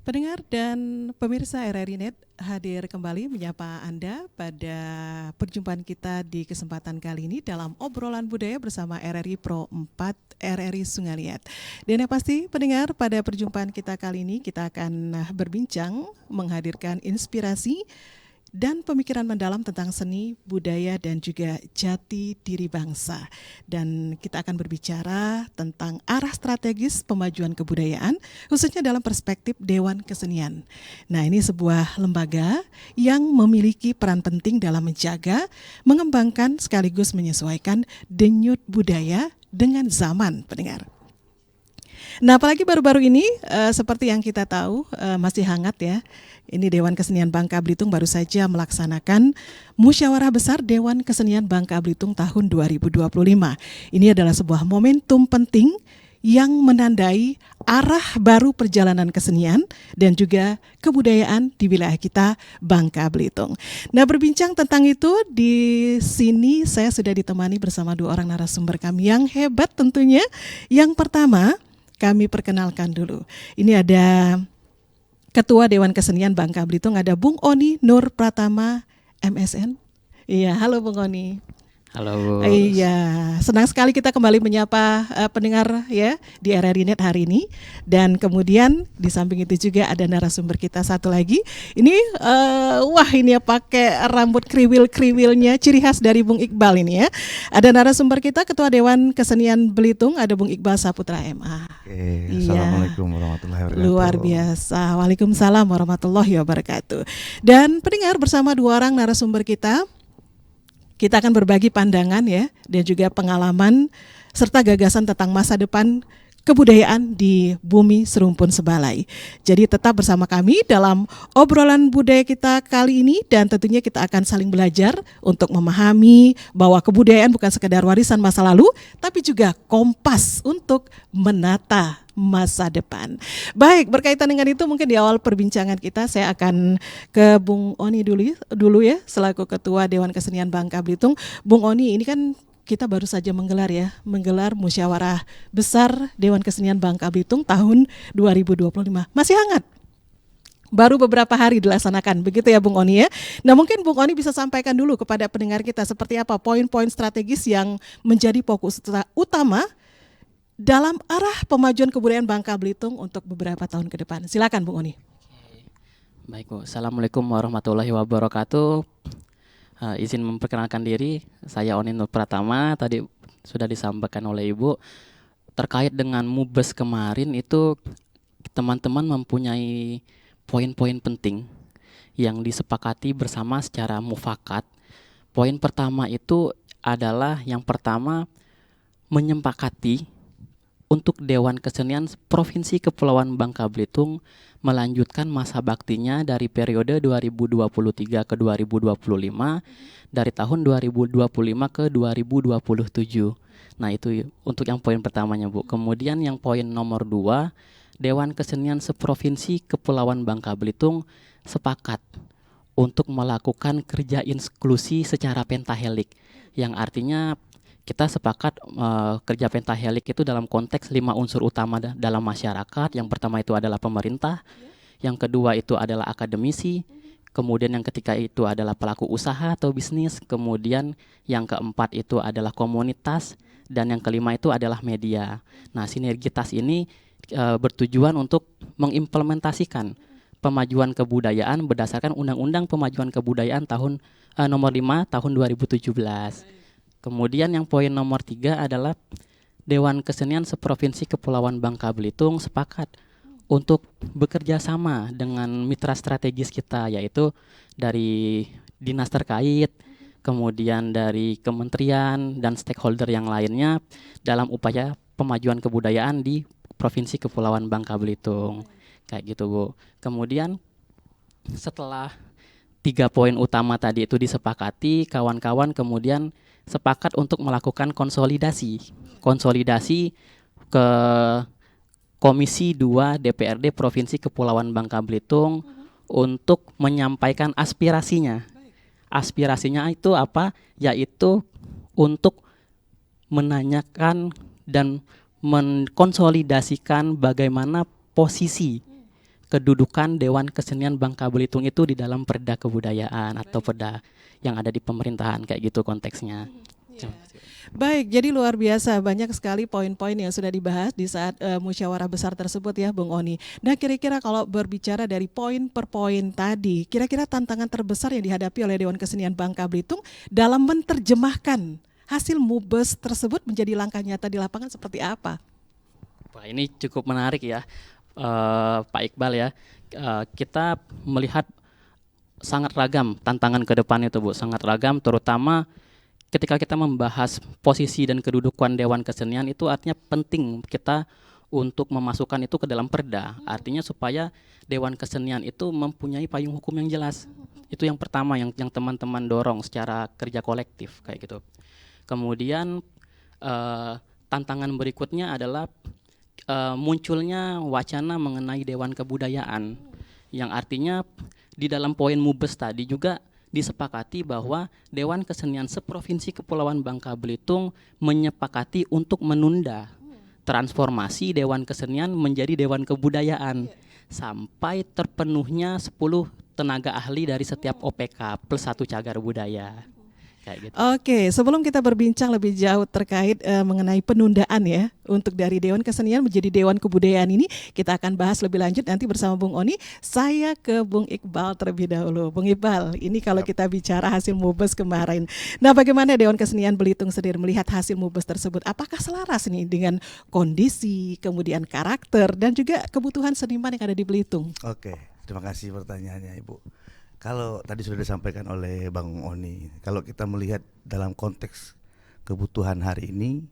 Pendengar dan pemirsa RRI Net hadir kembali menyapa Anda pada perjumpaan kita di kesempatan kali ini dalam obrolan budaya bersama RRI Pro 4 RRI Sungai Liat. Dan yang pasti pendengar, pada perjumpaan kita kali ini kita akan berbincang menghadirkan inspirasi dan pemikiran mendalam tentang seni, budaya, dan juga jati diri bangsa. Dan kita akan berbicara tentang arah strategis pemajuan kebudayaan, khususnya dalam perspektif Dewan Kesenian. Nah, ini sebuah lembaga yang memiliki peran penting dalam menjaga, mengembangkan, sekaligus menyesuaikan denyut budaya dengan zaman, pendengar. Nah, apalagi baru-baru ini seperti yang kita tahu masih hangat ya. Ini Dewan Kesenian Bangka Belitung baru saja melaksanakan Musyawarah Besar Dewan Kesenian Bangka Belitung tahun 2025. Ini adalah sebuah momentum penting yang menandai arah baru perjalanan kesenian dan juga kebudayaan di wilayah kita Bangka Belitung. Nah, berbincang tentang itu di sini saya sudah ditemani bersama dua orang narasumber kami yang hebat tentunya. Yang pertama, kami perkenalkan dulu. Ini ada Ketua Dewan Kesenian Bangka Belitung, ada Bung Oni Nur Pratama, MSN. Iya, halo Bung Oni. Halo. Iya, senang sekali kita kembali menyapa pendengar ya di RRI Net hari ini. Dan kemudian di samping itu juga ada narasumber kita satu lagi. Ini wah ini ya pakai rambut kriwil-kriwilnya, ciri khas dari Bung Iqbal ini ya. Ada narasumber kita Ketua Dewan Kesenian Belitung, ada Bung Iqbal Saputra MA. Oke, Iya. Assalamualaikum warahmatullahi wabarakatuh. Luar biasa. Waalaikumsalam warahmatullahi wabarakatuh. Dan pendengar, bersama dua orang narasumber kita akan berbagi pandangan ya dan juga pengalaman serta gagasan tentang masa depan kebudayaan di bumi serumpun Sebalai. Jadi tetap bersama kami dalam obrolan budaya kita kali ini, dan tentunya kita akan saling belajar untuk memahami bahwa kebudayaan bukan sekedar warisan masa lalu, tapi juga kompas untuk menata masa depan. Baik, berkaitan dengan itu mungkin di awal perbincangan kita saya akan ke Bung Oni dulu ya, selaku Ketua Dewan Kesenian Bangka Belitung. Bung Oni, ini kan kita baru saja menggelar Musyawarah Besar Dewan Kesenian Bangka Belitung tahun 2025. Masih hangat. Baru beberapa hari dilaksanakan, begitu ya Bung Oni ya. Nah, mungkin Bung Oni bisa sampaikan dulu kepada pendengar kita seperti apa poin-poin strategis yang menjadi fokus utama dalam arah pemajuan kebudayaan Bangka Belitung untuk beberapa tahun ke depan. Silakan Bung Oni. Baik Bu, Assalamualaikum warahmatullahi wabarakatuh. Izin memperkenalkan diri, saya Oni Nur Pratama. Tadi sudah disampaikan oleh Ibu terkait dengan Mubes kemarin itu, teman-teman mempunyai poin-poin penting yang disepakati bersama secara mufakat. Poin pertama itu adalah yang pertama menyepakati untuk Dewan Kesenian Provinsi Kepulauan Bangka Belitung melanjutkan masa baktinya dari periode 2023 ke 2025, dari tahun 2025 ke 2027. Nah, itu untuk yang poin pertamanya Bu. Kemudian yang poin nomor 2, Dewan Kesenian Seprovinsi Kepulauan Bangka Belitung sepakat untuk melakukan kerja inklusi secara pentahelik, yang artinya kita sepakat kerja pentahelik itu dalam konteks 5 unsur utama dalam masyarakat. Yang pertama itu adalah pemerintah, yang kedua itu adalah akademisi, kemudian yang ketiga itu adalah pelaku usaha atau bisnis, kemudian yang keempat itu adalah komunitas, dan yang kelima itu adalah media. Nah, sinergitas ini bertujuan untuk mengimplementasikan pemajuan kebudayaan berdasarkan Undang-Undang Pemajuan Kebudayaan tahun nomor 5 tahun 2017. Kemudian yang poin nomor 3 adalah Dewan Kesenian Seprovinsi Kepulauan Bangka Belitung sepakat untuk bekerja sama dengan mitra strategis kita, yaitu dari dinas terkait, kemudian dari kementerian dan stakeholder yang lainnya dalam upaya pemajuan kebudayaan di Provinsi Kepulauan Bangka Belitung. Kayak gitu Bu. Kemudian setelah 3 poin utama tadi itu disepakati, kawan-kawan kemudian sepakat untuk melakukan konsolidasi ke Komisi 2 DPRD Provinsi Kepulauan Bangka Belitung untuk menyampaikan aspirasinya. Aspirasinya itu apa? Yaitu untuk menanyakan dan mengkonsolidasikan bagaimana posisi kedudukan Dewan Kesenian Bangka Belitung itu di dalam perda kebudayaan atau perda yang ada di pemerintahan, kayak gitu konteksnya. Terima kasih. Baik, jadi luar biasa banyak sekali poin-poin yang sudah dibahas di saat musyawarah besar tersebut ya Bung Oni. Nah kira-kira kalau berbicara dari poin per poin tadi, kira-kira tantangan terbesar yang dihadapi oleh Dewan Kesenian Bangka Belitung dalam menerjemahkan hasil MUBES tersebut menjadi langkah nyata di lapangan seperti apa? Wah, ini cukup menarik ya, Pak Iqbal ya. Kita melihat sangat ragam tantangan ke depan itu, Bu, sangat ragam, terutama ketika kita membahas posisi dan kedudukan Dewan Kesenian, itu artinya penting kita untuk memasukkan itu ke dalam perda. Artinya supaya Dewan Kesenian itu mempunyai payung hukum yang jelas. Itu yang pertama yang teman-teman dorong secara kerja kolektif kayak gitu. Kemudian tantangan berikutnya adalah munculnya wacana mengenai Dewan Kebudayaan, yang artinya di dalam poin MUBES tadi juga disepakati bahwa Dewan Kesenian Seprovinsi Kepulauan Bangka Belitung menyepakati untuk menunda transformasi Dewan Kesenian menjadi Dewan Kebudayaan sampai terpenuhnya 10 tenaga ahli dari setiap OPK plus 1 cagar budaya. Kayak gitu. Oke, sebelum kita berbincang lebih jauh terkait mengenai penundaan ya untuk dari Dewan Kesenian menjadi Dewan Kebudayaan ini, kita akan bahas lebih lanjut nanti bersama Bung Oni. Saya ke Bung Iqbal terlebih dahulu. Bung Iqbal, ini kalau kita bicara hasil MUBES kemarin. Nah, bagaimana Dewan Kesenian Belitung sendiri melihat hasil MUBES tersebut? Apakah selaras nih dengan kondisi, kemudian karakter dan juga kebutuhan seniman yang ada di Belitung? Oke, terima kasih pertanyaannya Ibu. Kalau tadi sudah disampaikan oleh Bang Oni, kalau kita melihat dalam konteks kebutuhan hari ini,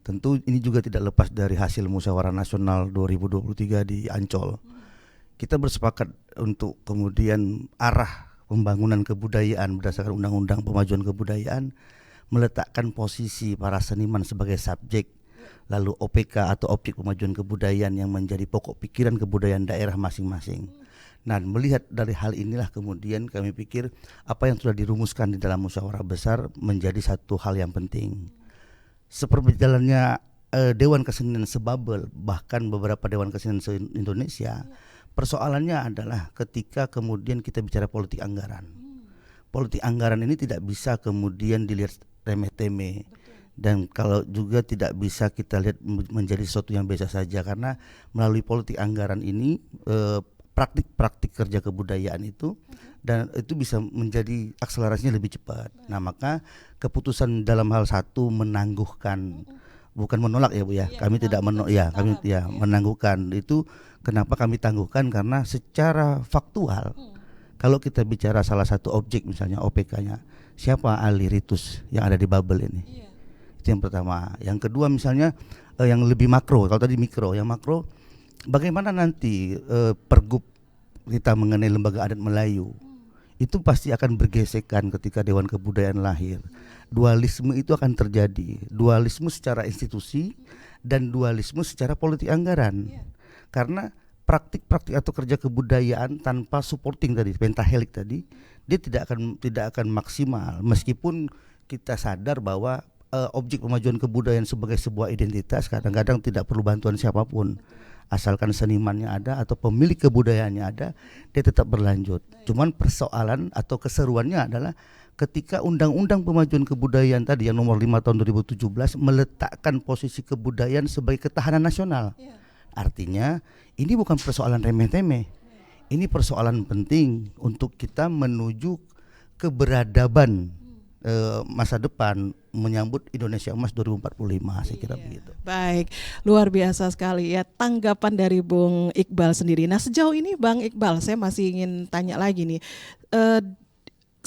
tentu ini juga tidak lepas dari hasil Musyawarah Nasional 2023 di Ancol. Kita bersepakat untuk kemudian arah pembangunan kebudayaan berdasarkan Undang-Undang Pemajuan Kebudayaan, meletakkan posisi para seniman sebagai subjek, lalu OPK atau objek pemajuan kebudayaan yang menjadi pokok pikiran kebudayaan daerah masing-masing. Nah, melihat dari hal inilah kemudian kami pikir apa yang sudah dirumuskan di dalam musyawarah besar menjadi satu hal yang penting. Seperti jalannya Dewan Kesenian sebabel, bahkan beberapa Dewan Kesenian se-Indonesia, persoalannya adalah ketika kemudian kita bicara politik anggaran. Politik anggaran ini tidak bisa kemudian dilihat remeh-temeh. Dan kalau juga tidak bisa kita lihat menjadi sesuatu yang biasa saja, karena melalui politik anggaran ini praktik-praktik kerja kebudayaan itu dan itu bisa menjadi akselerasinya lebih cepat. Nah, maka keputusan dalam hal satu menangguhkan, bukan menolak ya Bu ya. Kami tidak menangguhkan. Itu kenapa kami tangguhkan, karena secara faktual kalau kita bicara salah satu objek misalnya OPK-nya, siapa ahli ritus yang ada di Babel ini? Itu yang pertama. Yang kedua misalnya yang lebih makro, kalau tadi mikro, yang makro bagaimana nanti pergub kita mengenai lembaga adat Melayu itu pasti akan bergesekan ketika Dewan Kebudayaan lahir. Dualisme itu akan terjadi, dualisme secara institusi dan dualisme secara politik anggaran. Karena praktik-praktik atau kerja kebudayaan tanpa supporting tadi, pentahelik tadi, dia tidak akan maksimal meskipun kita sadar bahwa objek pemajuan kebudayaan sebagai sebuah identitas kadang-kadang tidak perlu bantuan siapapun. Asalkan senimannya ada atau pemilik kebudayaannya ada, dia tetap berlanjut. Cuman persoalan atau keseruannya adalah ketika Undang-Undang Pemajuan Kebudayaan tadi yang nomor 5 tahun 2017 meletakkan posisi kebudayaan sebagai ketahanan nasional. Artinya ini bukan persoalan remeh-temeh. Ini persoalan penting untuk kita menuju keberadaban masa depan menyambut Indonesia Emas 2045, saya kira begitu. Baik, luar biasa sekali ya tanggapan dari Bung Iqbal sendiri. Nah, sejauh ini Bang Iqbal, saya masih ingin tanya lagi nih,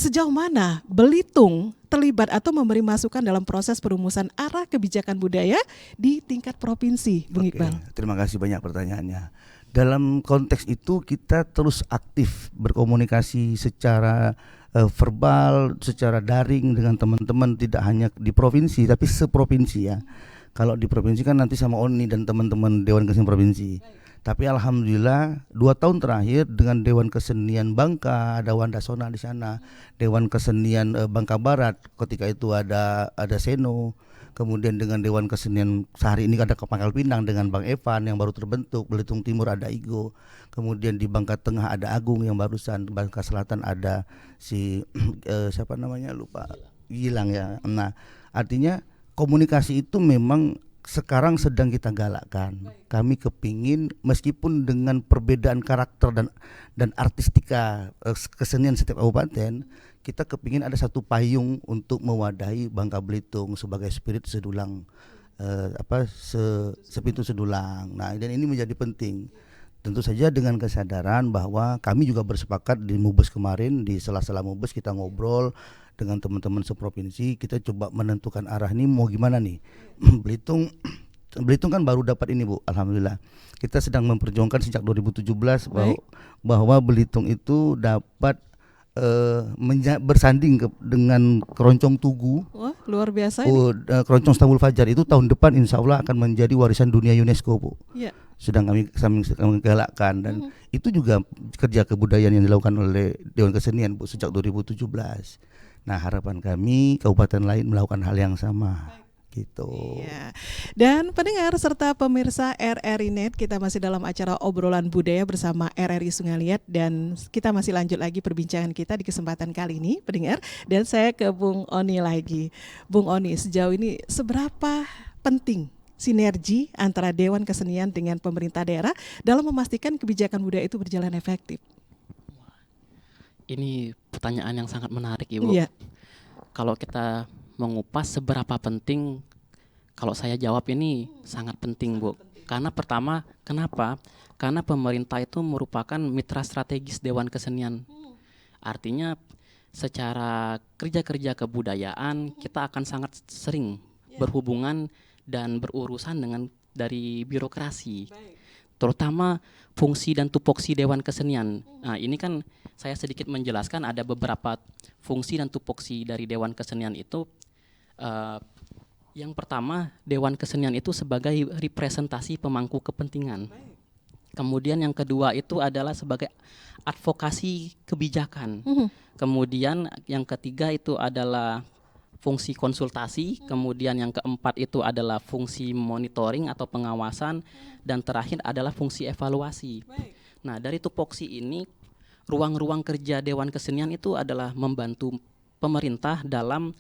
sejauh mana Belitung terlibat atau memberi masukan dalam proses perumusan arah kebijakan budaya di tingkat provinsi, Bung Iqbal? Terima kasih banyak pertanyaannya. Dalam konteks itu kita terus aktif berkomunikasi secara verbal, secara daring dengan teman-teman, tidak hanya di provinsi tapi seprovinsi ya. Kalau di provinsi kan nanti sama Oni dan teman-teman Dewan Kesenian Provinsi. Tapi alhamdulillah 2 tahun terakhir dengan Dewan Kesenian Bangka, ada Wanda Sona di sana, Dewan Kesenian Bangka Barat, ketika itu ada Seno, Kemudian dengan Dewan Kesenian sehari ini ada ke Pangkal Pinang dengan Bang Evan yang baru terbentuk, Belitung Timur ada Igo, kemudian di Bangka Tengah ada Agung yang barusan, Bangka Selatan ada si siapa namanya lupa, Gilang ya. Nah, artinya komunikasi itu memang sekarang sedang kita galakkan. Kami kepingin meskipun dengan perbedaan karakter dan artistika kesenian setiap kabupaten, kita kepingin ada satu payung untuk mewadahi Bangka Belitung sebagai spirit sedulang sepintu sedulang. Nah, dan ini menjadi penting. Tentu saja dengan kesadaran bahwa kami juga bersepakat di Mubes kemarin, di sela-sela Mubes kita ngobrol dengan teman-teman seprovinsi, kita coba menentukan arah ini mau gimana nih. Belitung kan baru dapat ini Bu, alhamdulillah. Kita sedang memperjuangkan sejak 2017 bahwa Belitung itu dapat bersanding dengan Keroncong Tugu. Wah, luar biasa ini. Keroncong Stambul Fajar itu tahun depan insya Allah akan menjadi warisan dunia UNESCO Bu. Ya. Sedang kami galakkan dan itu juga kerja kebudayaan yang dilakukan oleh Dewan Kesenian Bu sejak 2017. Nah, harapan kami kabupaten lain melakukan hal yang sama. Gitu. Iya. Dan pendengar serta pemirsa RRI Net, kita masih dalam acara obrolan budaya bersama RRI Sungai Liat dan kita masih lanjut lagi perbincangan kita di kesempatan kali ini, pendengar. Dan saya ke Bung Oni lagi. Bung Oni, sejauh ini seberapa penting sinergi antara Dewan Kesenian dengan pemerintah daerah dalam memastikan kebijakan budaya itu berjalan efektif? Ini pertanyaan yang sangat menarik Ibu. Iya. Kalau kita mengupas seberapa penting, kalau saya jawab ini sangat penting Bu. Karena pertama, kenapa? Karena pemerintah itu merupakan mitra strategis Dewan Kesenian. Artinya secara kerja-kerja kebudayaan kita akan sangat sering berhubungan dan berurusan dengan dari birokrasi. Terutama fungsi dan tupoksi Dewan Kesenian. Nah, ini kan saya sedikit menjelaskan ada beberapa fungsi dan tupoksi dari Dewan Kesenian itu. Yang pertama, Dewan Kesenian itu sebagai representasi pemangku kepentingan. Kemudian yang kedua itu adalah sebagai advokasi kebijakan. Kemudian yang ketiga itu adalah fungsi konsultasi, kemudian yang keempat itu adalah fungsi monitoring atau pengawasan, dan terakhir adalah fungsi evaluasi. Nah, dari tupoksi ini, ruang-ruang kerja Dewan Kesenian itu adalah membantu pemerintah dalam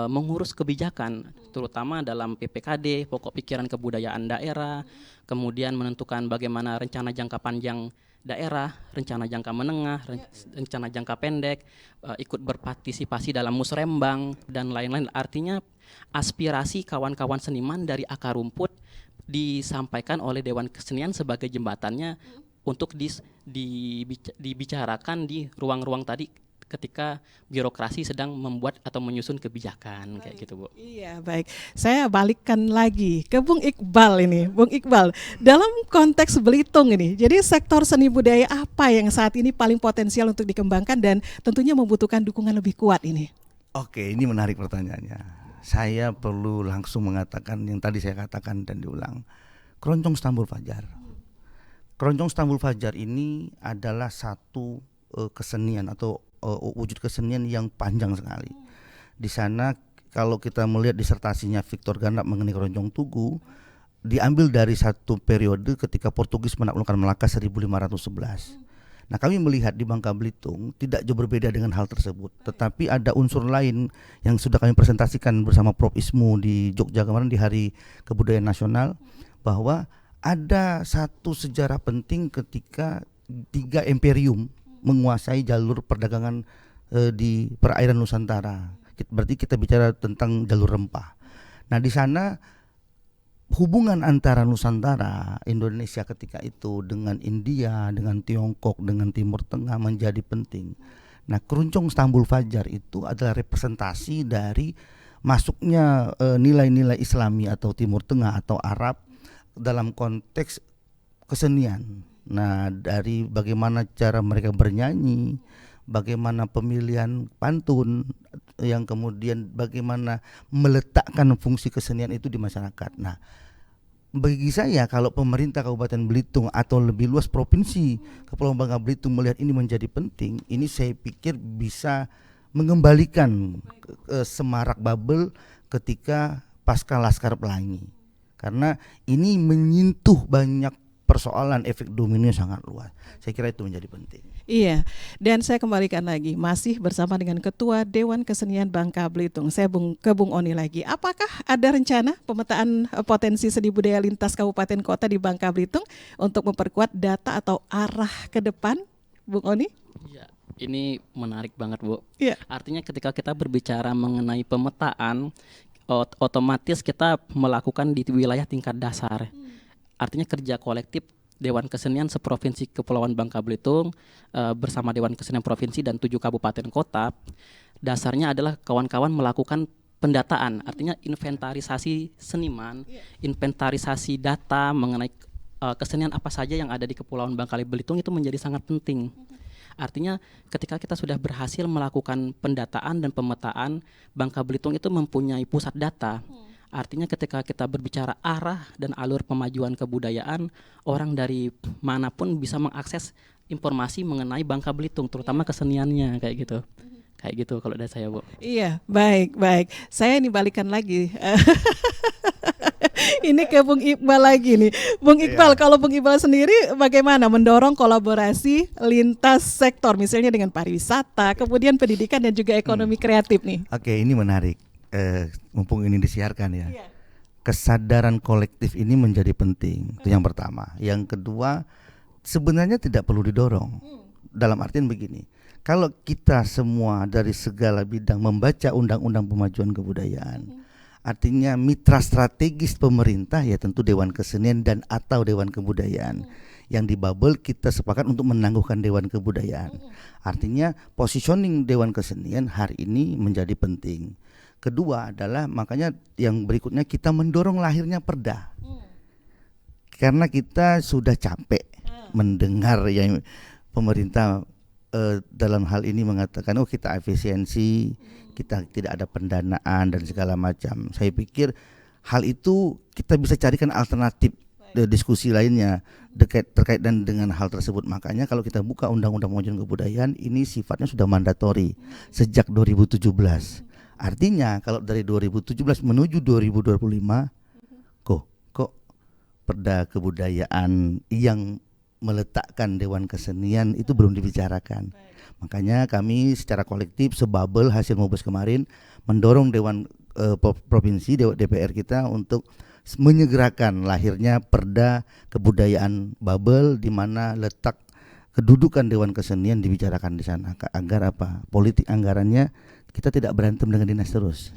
mengurus kebijakan, terutama dalam PPKD, pokok pikiran kebudayaan daerah, kemudian menentukan bagaimana rencana jangka panjang daerah, rencana jangka menengah, rencana jangka pendek, ikut berpartisipasi dalam musrembang dan lain-lain. Artinya aspirasi kawan-kawan seniman dari akar rumput disampaikan oleh Dewan Kesenian sebagai jembatannya untuk dibicarakan di ruang-ruang tadi ketika birokrasi sedang membuat atau menyusun kebijakan. Kayak gitu Bu. Iya, baik. Saya balikkan lagi ke Bung Iqbal ini. Bung Iqbal, dalam konteks Belitung ini, jadi sektor seni budaya apa yang saat ini paling potensial untuk dikembangkan dan tentunya membutuhkan dukungan lebih kuat ini? Oke, ini menarik pertanyaannya. Saya perlu langsung mengatakan yang tadi saya katakan dan diulang. Keroncong Stambul Fajar. Keroncong Stambul Fajar ini adalah satu kesenian atau wujud kesenian yang panjang sekali. Di sana kalau kita melihat disertasinya Victor Gandap mengenai Keroncong Tugu, diambil dari satu periode ketika Portugis menaklukkan Melaka 1511. Nah, kami melihat di Bangka Belitung tidak jauh berbeda dengan hal tersebut, tetapi ada unsur lain yang sudah kami presentasikan bersama Prof. Ismu di Jogja kemarin di Hari Kebudayaan Nasional, bahwa ada satu sejarah penting ketika 3 imperium menguasai jalur perdagangan di perairan Nusantara. Berarti kita bicara tentang jalur rempah. Nah, di sana hubungan antara Nusantara, Indonesia ketika itu dengan India, dengan Tiongkok, dengan Timur Tengah menjadi penting. Nah, Keroncong Stambul Fajar itu adalah representasi dari masuknya nilai-nilai Islami atau Timur Tengah atau Arab dalam konteks kesenian. Nah, dari bagaimana cara mereka bernyanyi, bagaimana pemilihan pantun, yang kemudian bagaimana meletakkan fungsi kesenian itu di masyarakat. Nah, bagi saya kalau pemerintah Kabupaten Belitung atau lebih luas provinsi Kepulauan Bangka Belitung melihat ini menjadi penting, ini saya pikir bisa mengembalikan semarak bubble ketika pasca Laskar Pelangi. Karena ini menyentuh banyak persoalan, efek domino sangat luas. Saya kira itu menjadi penting. Iya, dan saya kembalikan lagi masih bersama dengan Ketua Dewan Kesenian Bangka Belitung. Saya ke Bung Oni lagi. Apakah ada rencana pemetaan potensi seni budaya lintas kabupaten kota di Bangka Belitung untuk memperkuat data atau arah ke depan, Bung Oni? Ya, ini menarik banget, Bu. Iya. Artinya ketika kita berbicara mengenai pemetaan, otomatis kita melakukan di wilayah tingkat dasar. Artinya kerja kolektif Dewan Kesenian seprovinsi Kepulauan Bangka Belitung bersama Dewan Kesenian Provinsi dan 7 kabupaten kota, dasarnya adalah kawan-kawan melakukan pendataan, artinya inventarisasi seniman, inventarisasi data mengenai kesenian apa saja yang ada di Kepulauan Bangka Belitung itu menjadi sangat penting. Artinya ketika kita sudah berhasil melakukan pendataan dan pemetaan, Bangka Belitung itu mempunyai pusat data. Artinya ketika kita berbicara arah dan alur pemajuan kebudayaan, orang dari manapun bisa mengakses informasi mengenai Bangka Belitung, terutama keseniannya kayak gitu. Kayak gitu kalau dari saya, Bu. Iya, baik. Saya ini balikan lagi. Ini ke Bung Iqbal lagi nih. Bung Iqbal, kalau Bung Iqbal sendiri bagaimana mendorong kolaborasi lintas sektor, misalnya dengan pariwisata, kemudian pendidikan dan juga ekonomi kreatif nih? Oke, ini menarik. Mumpung ini disiarkan ya. Kesadaran kolektif ini menjadi penting. Itu yang pertama. Yang kedua, sebenarnya tidak perlu didorong. Dalam artian begini, kalau kita semua dari segala bidang membaca undang-undang pemajuan kebudayaan, artinya mitra strategis pemerintah ya tentu Dewan Kesenian dan atau Dewan Kebudayaan. Yang di Babel kita sepakat untuk menangguhkan Dewan Kebudayaan. Artinya positioning Dewan Kesenian hari ini menjadi penting. Kedua adalah makanya yang berikutnya kita mendorong lahirnya perda. Karena kita sudah capek mendengar yang pemerintah dalam hal ini mengatakan kita efisiensi, kita tidak ada pendanaan dan segala macam. Saya pikir hal itu kita bisa carikan alternatif diskusi lainnya terkait dan dengan hal tersebut. Makanya kalau kita buka undang-undang pemajuan kebudayaan ini sifatnya sudah mandatori sejak 2017. Artinya kalau dari 2017 menuju 2025 kok perda kebudayaan yang meletakkan Dewan Kesenian itu belum dibicarakan. Makanya kami secara kolektif sebabel hasil Mobes kemarin mendorong Dewan Provinsi DPR kita untuk menyegerakan lahirnya perda kebudayaan Babel, di mana letak kedudukan Dewan Kesenian dibicarakan di sana agar apa? Politik anggarannya kita tidak berantem dengan dinas terus.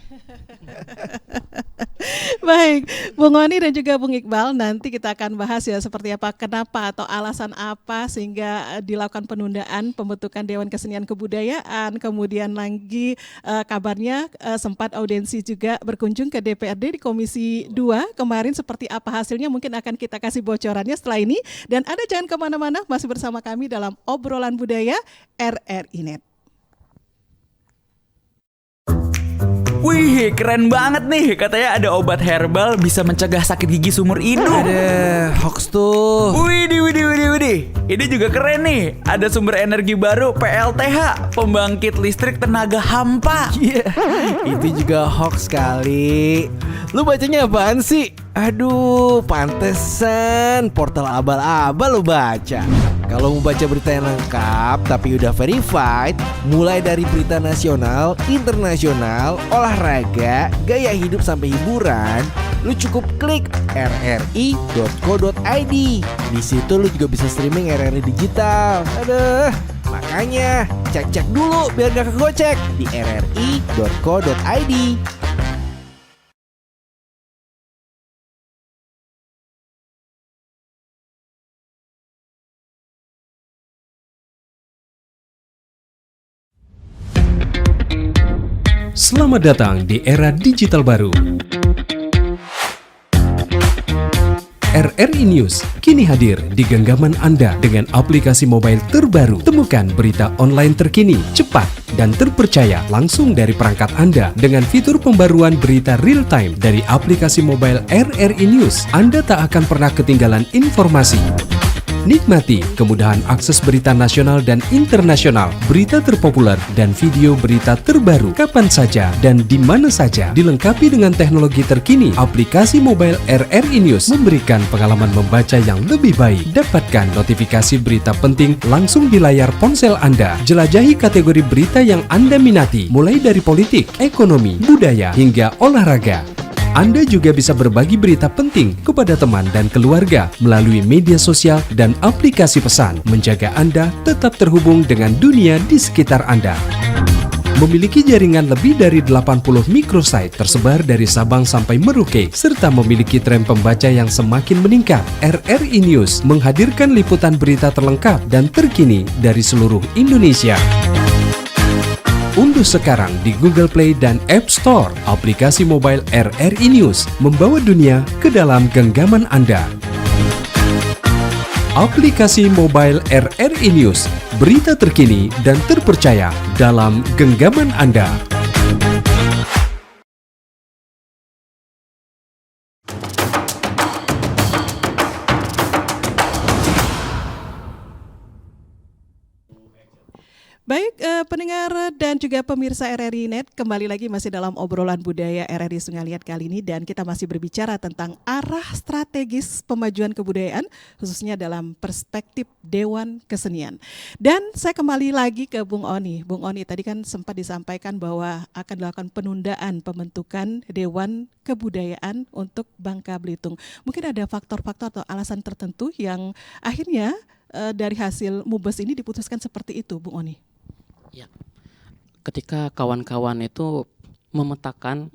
Baik, Bung Oni dan juga Bung Iqbal, nanti kita akan bahas ya seperti apa, kenapa atau alasan apa sehingga dilakukan penundaan pembentukan Dewan Kesenian Kebudayaan. Kemudian lagi kabarnya sempat audiensi juga berkunjung ke DPRD di Komisi 2 kemarin, seperti apa hasilnya mungkin akan kita kasih bocorannya setelah ini. Dan Anda jangan kemana-mana, masih bersama kami dalam Obrolan Budaya RRI Net. Wih, keren banget nih. Katanya ada obat herbal bisa mencegah sakit gigi seumur hidup. Ada hoax tuh. Widih. Ini juga keren nih. Ada sumber energi baru PLTH, pembangkit listrik tenaga hampa. Iya, itu juga hoax kali. Lu bacanya apaan sih? Aduh, pantesan portal abal-abal lu baca. Kalau mau baca berita yang lengkap tapi udah verified, mulai dari berita nasional, internasional, olahraga, gaya hidup sampai hiburan, lu cukup klik rri.co.id. Di situ lu juga bisa streaming RRI digital. Aduh, makanya cek dulu biar gak kegocek di rri.co.id. Selamat datang di era digital baru. RRI News kini hadir di genggaman Anda dengan aplikasi mobile terbaru. Temukan berita online terkini, cepat, dan terpercaya langsung dari perangkat Anda dengan fitur pembaruan berita real time dari aplikasi mobile RRI News. Anda tak akan pernah ketinggalan informasi. Nikmati kemudahan akses berita nasional dan internasional, berita terpopuler, dan video berita terbaru kapan saja dan di mana saja. Dilengkapi dengan teknologi terkini, aplikasi mobile RRI News memberikan pengalaman membaca yang lebih baik. Dapatkan notifikasi berita penting langsung di layar ponsel Anda. Jelajahi kategori berita yang Anda minati, mulai dari politik, ekonomi, budaya, hingga olahraga. Anda juga bisa berbagi berita penting kepada teman dan keluarga melalui media sosial dan aplikasi pesan, menjaga Anda tetap terhubung dengan dunia di sekitar Anda. Memiliki jaringan lebih dari 80 microsite tersebar dari Sabang sampai Merauke, serta memiliki tren pembaca yang semakin meningkat. RRI News menghadirkan liputan berita terlengkap dan terkini dari seluruh Indonesia. Unduh sekarang di Google Play dan App Store aplikasi mobile RRI News, membawa dunia ke dalam genggaman Anda. Aplikasi mobile RRI News, berita terkini dan terpercaya dalam genggaman Anda. Baik, pendengar dan juga pemirsa RRI Net, kembali lagi masih dalam obrolan budaya RRI Sungai Liat kali ini, dan kita masih berbicara tentang arah strategis pemajuan kebudayaan khususnya dalam perspektif Dewan Kesenian. Dan saya kembali lagi ke Bung Oni. Bung Oni, tadi kan sempat disampaikan bahwa akan dilakukan penundaan pembentukan Dewan Kebudayaan untuk Bangka Belitung. Mungkin ada faktor-faktor atau alasan tertentu yang akhirnya dari hasil MUBES ini diputuskan seperti itu, Bung Oni. Ya, ketika kawan-kawan itu memetakan,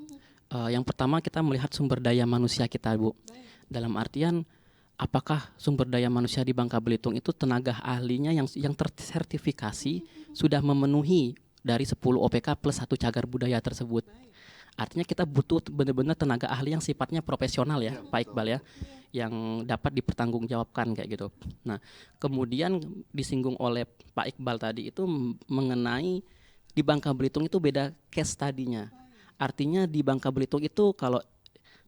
yang pertama kita melihat sumber daya manusia kita, Bu. Dalam artian, apakah sumber daya manusia di Bangka Belitung itu tenaga ahlinya yang tersertifikasi sudah memenuhi dari 10 OPK plus 1 cagar budaya tersebut. Artinya kita butuh benar-benar tenaga ahli yang sifatnya profesional ya, Pak Iqbal ya, yang dapat dipertanggungjawabkan kayak gitu. Nah, kemudian disinggung oleh Pak Iqbal tadi itu mengenai di Bangka Belitung itu beda case tadinya. Artinya di Bangka Belitung itu kalau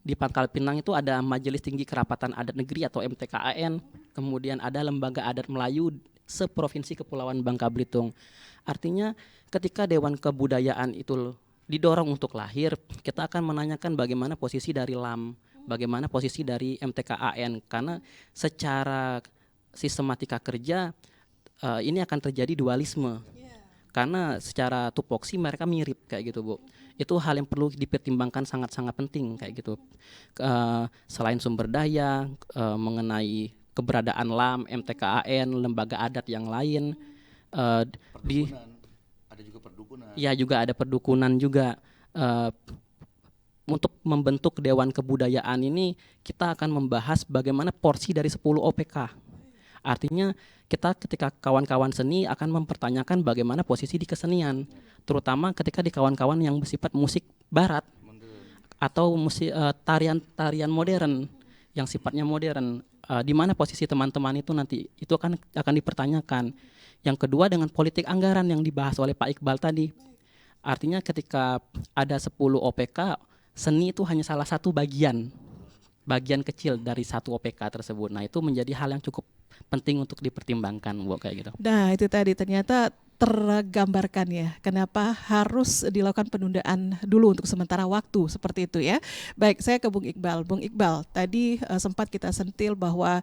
di Pangkal Pinang itu ada Majelis Tinggi Kerapatan Adat Negeri atau MTKAN, kemudian ada Lembaga Adat Melayu seprovinsi Kepulauan Bangka Belitung. Artinya ketika Dewan Kebudayaan itu didorong untuk lahir, kita akan menanyakan bagaimana posisi dari LAM, bagaimana posisi dari MTKAN, karena secara sistematika kerja ini akan terjadi dualisme, karena secara tupoksi mereka mirip kayak gitu, Bu. Itu hal yang perlu dipertimbangkan sangat-sangat penting kayak gitu. Selain sumber daya, mengenai keberadaan LAM, MTKAN, lembaga adat yang lain, Ada juga perdukunan. Ya, juga ada perdukunan juga. Untuk membentuk Dewan Kebudayaan ini kita akan membahas bagaimana porsi dari 10 OPK. Artinya kita ketika kawan-kawan seni akan mempertanyakan bagaimana posisi di kesenian, terutama ketika di kawan-kawan yang bersifat musik barat atau musik tarian modern yang sifatnya modern. Di mana posisi teman-teman itu nanti itu akan dipertanyakan. Yang kedua dengan politik anggaran yang dibahas oleh Pak Iqbal tadi. Artinya ketika ada 10 OPK, seni itu hanya salah satu bagian kecil dari satu OPK tersebut. Nah, itu menjadi hal yang cukup penting untuk dipertimbangkan, Bu, kayak gitu. Nah, itu tadi ternyata tergambarkan ya, kenapa harus dilakukan penundaan dulu untuk sementara waktu seperti itu ya. Baik, saya ke Bung Iqbal. Bung Iqbal, tadi sempat kita sentil bahwa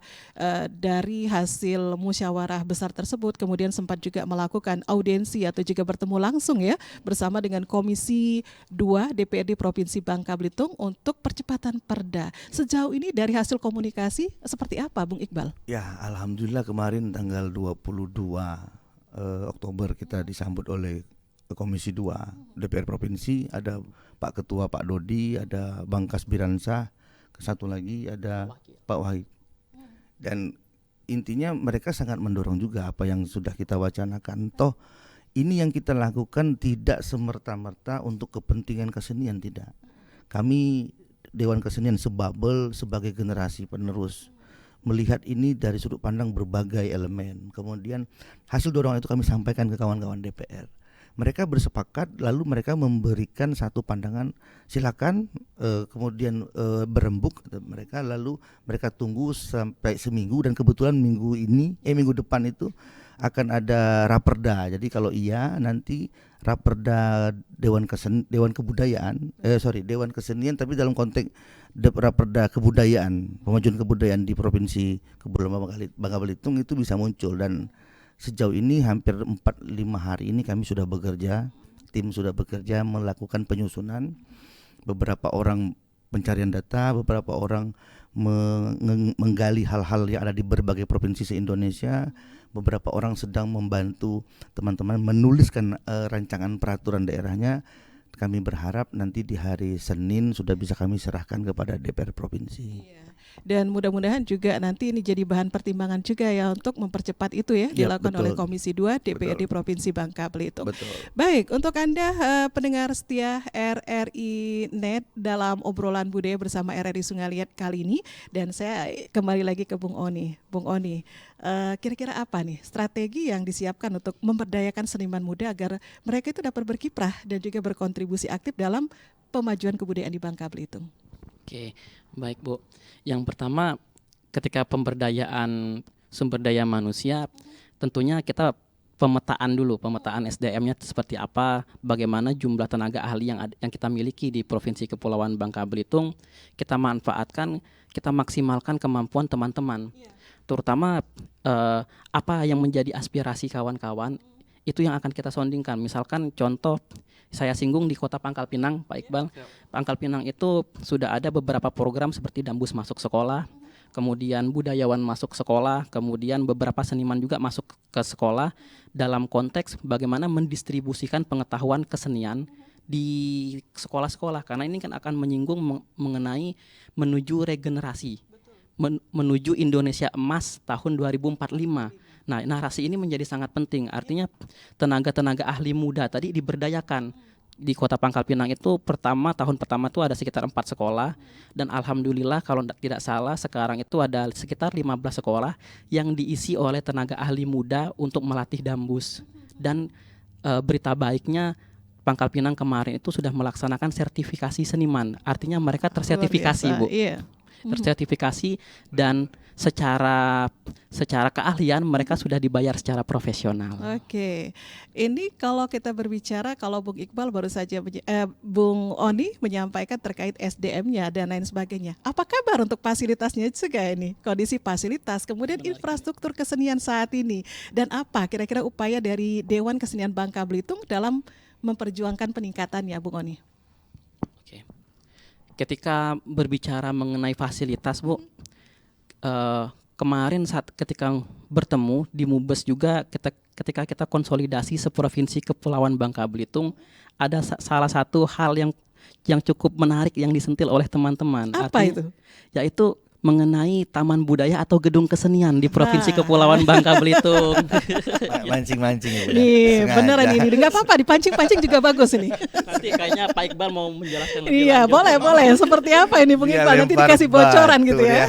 dari hasil musyawarah besar tersebut kemudian sempat juga melakukan audiensi atau juga bertemu langsung ya bersama dengan Komisi 2 DPRD Provinsi Bangka Belitung untuk percepatan perda. Sejauh ini dari hasil komunikasi seperti apa, Bung Iqbal? Ya, alhamdulillah kemarin tanggal 22 Oktober kita disambut oleh Komisi 2 DPR Provinsi, ada Pak Ketua Pak Dodi, ada Bang Kasbiransyah, satu lagi ada Pak Wahid. Dan intinya mereka sangat mendorong juga apa yang sudah kita wacanakan. Toh ini yang kita lakukan tidak semerta-merta untuk kepentingan kesenian, tidak. Kami Dewan Kesenian Sebabel sebagai generasi penerus melihat ini dari sudut pandang berbagai elemen. Kemudian hasil dorongan itu kami sampaikan ke kawan-kawan DPR. mereka bersepakat lalu mereka memberikan satu pandangan, silakan kemudian berembuk mereka, lalu mereka tunggu sampai seminggu, dan kebetulan minggu depan itu akan ada raperda. Jadi kalau iya nanti raperda Dewan Kesenian, tapi dalam konteks raperda kebudayaan, pemajuan kebudayaan di Provinsi Kepulauan Bangka Belitung itu bisa muncul. Dan sejauh ini hampir 4-5 hari ini kami sudah bekerja, tim sudah bekerja melakukan penyusunan, beberapa orang pencarian data, beberapa orang menggali hal-hal yang ada di berbagai provinsi se-Indonesia, beberapa orang sedang membantu teman-teman menuliskan rancangan peraturan daerahnya. Kami berharap nanti di hari Senin sudah bisa kami serahkan kepada DPR provinsi. Iya. Dan mudah-mudahan juga nanti ini jadi bahan pertimbangan juga ya untuk mempercepat itu ya, Ya, dilakukan betul. oleh Komisi 2 DPRD Betul. Provinsi Bangka Belitung. Betul. Baik, untuk Anda pendengar setia RRI Net dalam obrolan budaya bersama RRI Sungai Liat kali ini, dan saya kembali lagi ke Bung Oni. Bung Oni, kira-kira apa nih strategi yang disiapkan untuk memberdayakan seniman muda agar mereka itu dapat berkiprah dan juga berkontribusi aktif dalam pemajuan kebudayaan di Bangka Belitung? Oke, baik Bu. Yang pertama, ketika pemberdayaan sumber daya manusia, tentunya kita pemetaan SDM-nya seperti apa, bagaimana jumlah tenaga ahli yang kita miliki di Provinsi Kepulauan Bangka Belitung, kita manfaatkan, kita maksimalkan kemampuan teman-teman. Terutama apa yang menjadi aspirasi kawan-kawan, itu yang akan kita sondingkan. Misalkan contoh, saya singgung di Kota Pangkal Pinang, Pak Iqbal. Pangkal Pinang itu sudah ada beberapa program seperti Dambus masuk sekolah, kemudian budayawan masuk sekolah, kemudian beberapa seniman juga masuk ke sekolah dalam konteks bagaimana mendistribusikan pengetahuan kesenian di sekolah-sekolah. Karena ini kan akan menyinggung mengenai menuju regenerasi, menuju Indonesia Emas tahun 2045. Nah, narasi ini menjadi sangat penting. Artinya tenaga-tenaga ahli muda tadi diberdayakan. Di Kota Pangkal Pinang itu tahun pertama itu ada sekitar 4 sekolah, dan alhamdulillah kalau tidak salah sekarang itu ada sekitar 15 sekolah yang diisi oleh tenaga ahli muda untuk melatih dambus. Dan berita baiknya Pangkal Pinang kemarin itu sudah melaksanakan sertifikasi seniman. Artinya mereka tersertifikasi, Bu. Iya. Tersertifikasi, dan secara keahlian mereka sudah dibayar secara profesional. Oke, ini kalau kita berbicara, kalau Bung Iqbal baru saja Bung Oni menyampaikan terkait SDM-nya dan lain sebagainya. Apa kabar untuk fasilitasnya juga ini? Kondisi fasilitas, kemudian infrastruktur kesenian saat ini, dan apa kira-kira upaya dari Dewan Kesenian Bangka Belitung dalam memperjuangkan peningkatannya, Bung Oni? Oke. Ketika berbicara mengenai fasilitas, Bu, kemarin ketika bertemu di Mubes juga, ketika kita konsolidasi seprovinsi Kepulauan Bangka Belitung, ada salah satu hal yang cukup menarik yang disentil oleh teman-teman. Apa itu? Yaitu mengenai taman budaya atau gedung kesenian di Provinsi Kepulauan Bangka Belitung. Mancing-mancing ya, Bu, ya. Nih, Sengaja. beneran ini. Nggak apa-apa, dipancing-pancing juga bagus ini. Nanti kayaknya Pak Iqbal mau menjelaskan lebih Iya, lanjut. boleh. Seperti apa ini, Bung Dia Iqbal? Nanti lempar dikasih bocoran batu gitu ya.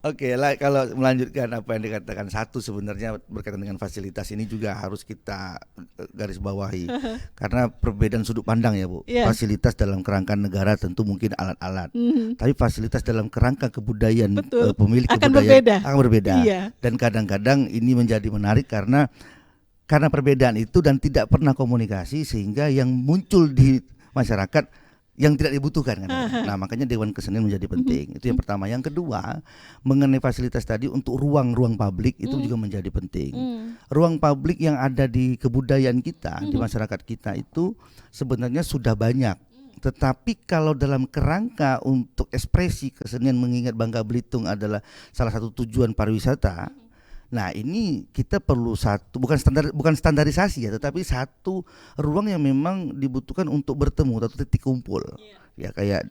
Oke lah, kalau melanjutkan apa yang dikatakan, satu sebenarnya berkaitan dengan fasilitas ini juga harus kita garis bawahi karena perbedaan sudut pandang ya, Bu. Iya. Fasilitas dalam kerangka negara tentu mungkin alat-alat, tapi fasilitas dalam kerangka kebudayaan Betul. pemilik Akan kebudayaan akan berbeda. Iya. Dan kadang-kadang ini menjadi menarik karena perbedaan itu dan tidak pernah komunikasi, sehingga yang muncul di masyarakat yang tidak dibutuhkan kan. Nah, makanya Dewan Kesenian menjadi penting. Itu yang pertama. Yang kedua, mengenai fasilitas tadi untuk ruang-ruang publik itu juga menjadi penting. Ruang publik yang ada di kebudayaan kita, di masyarakat kita itu sebenarnya sudah banyak. Tetapi kalau dalam kerangka untuk ekspresi kesenian, mengingat Bangka Belitung adalah salah satu tujuan pariwisata. Nah, ini kita perlu bukan standarisasi ya, tetapi satu ruang yang memang dibutuhkan untuk bertemu atau titik kumpul. Ya kayak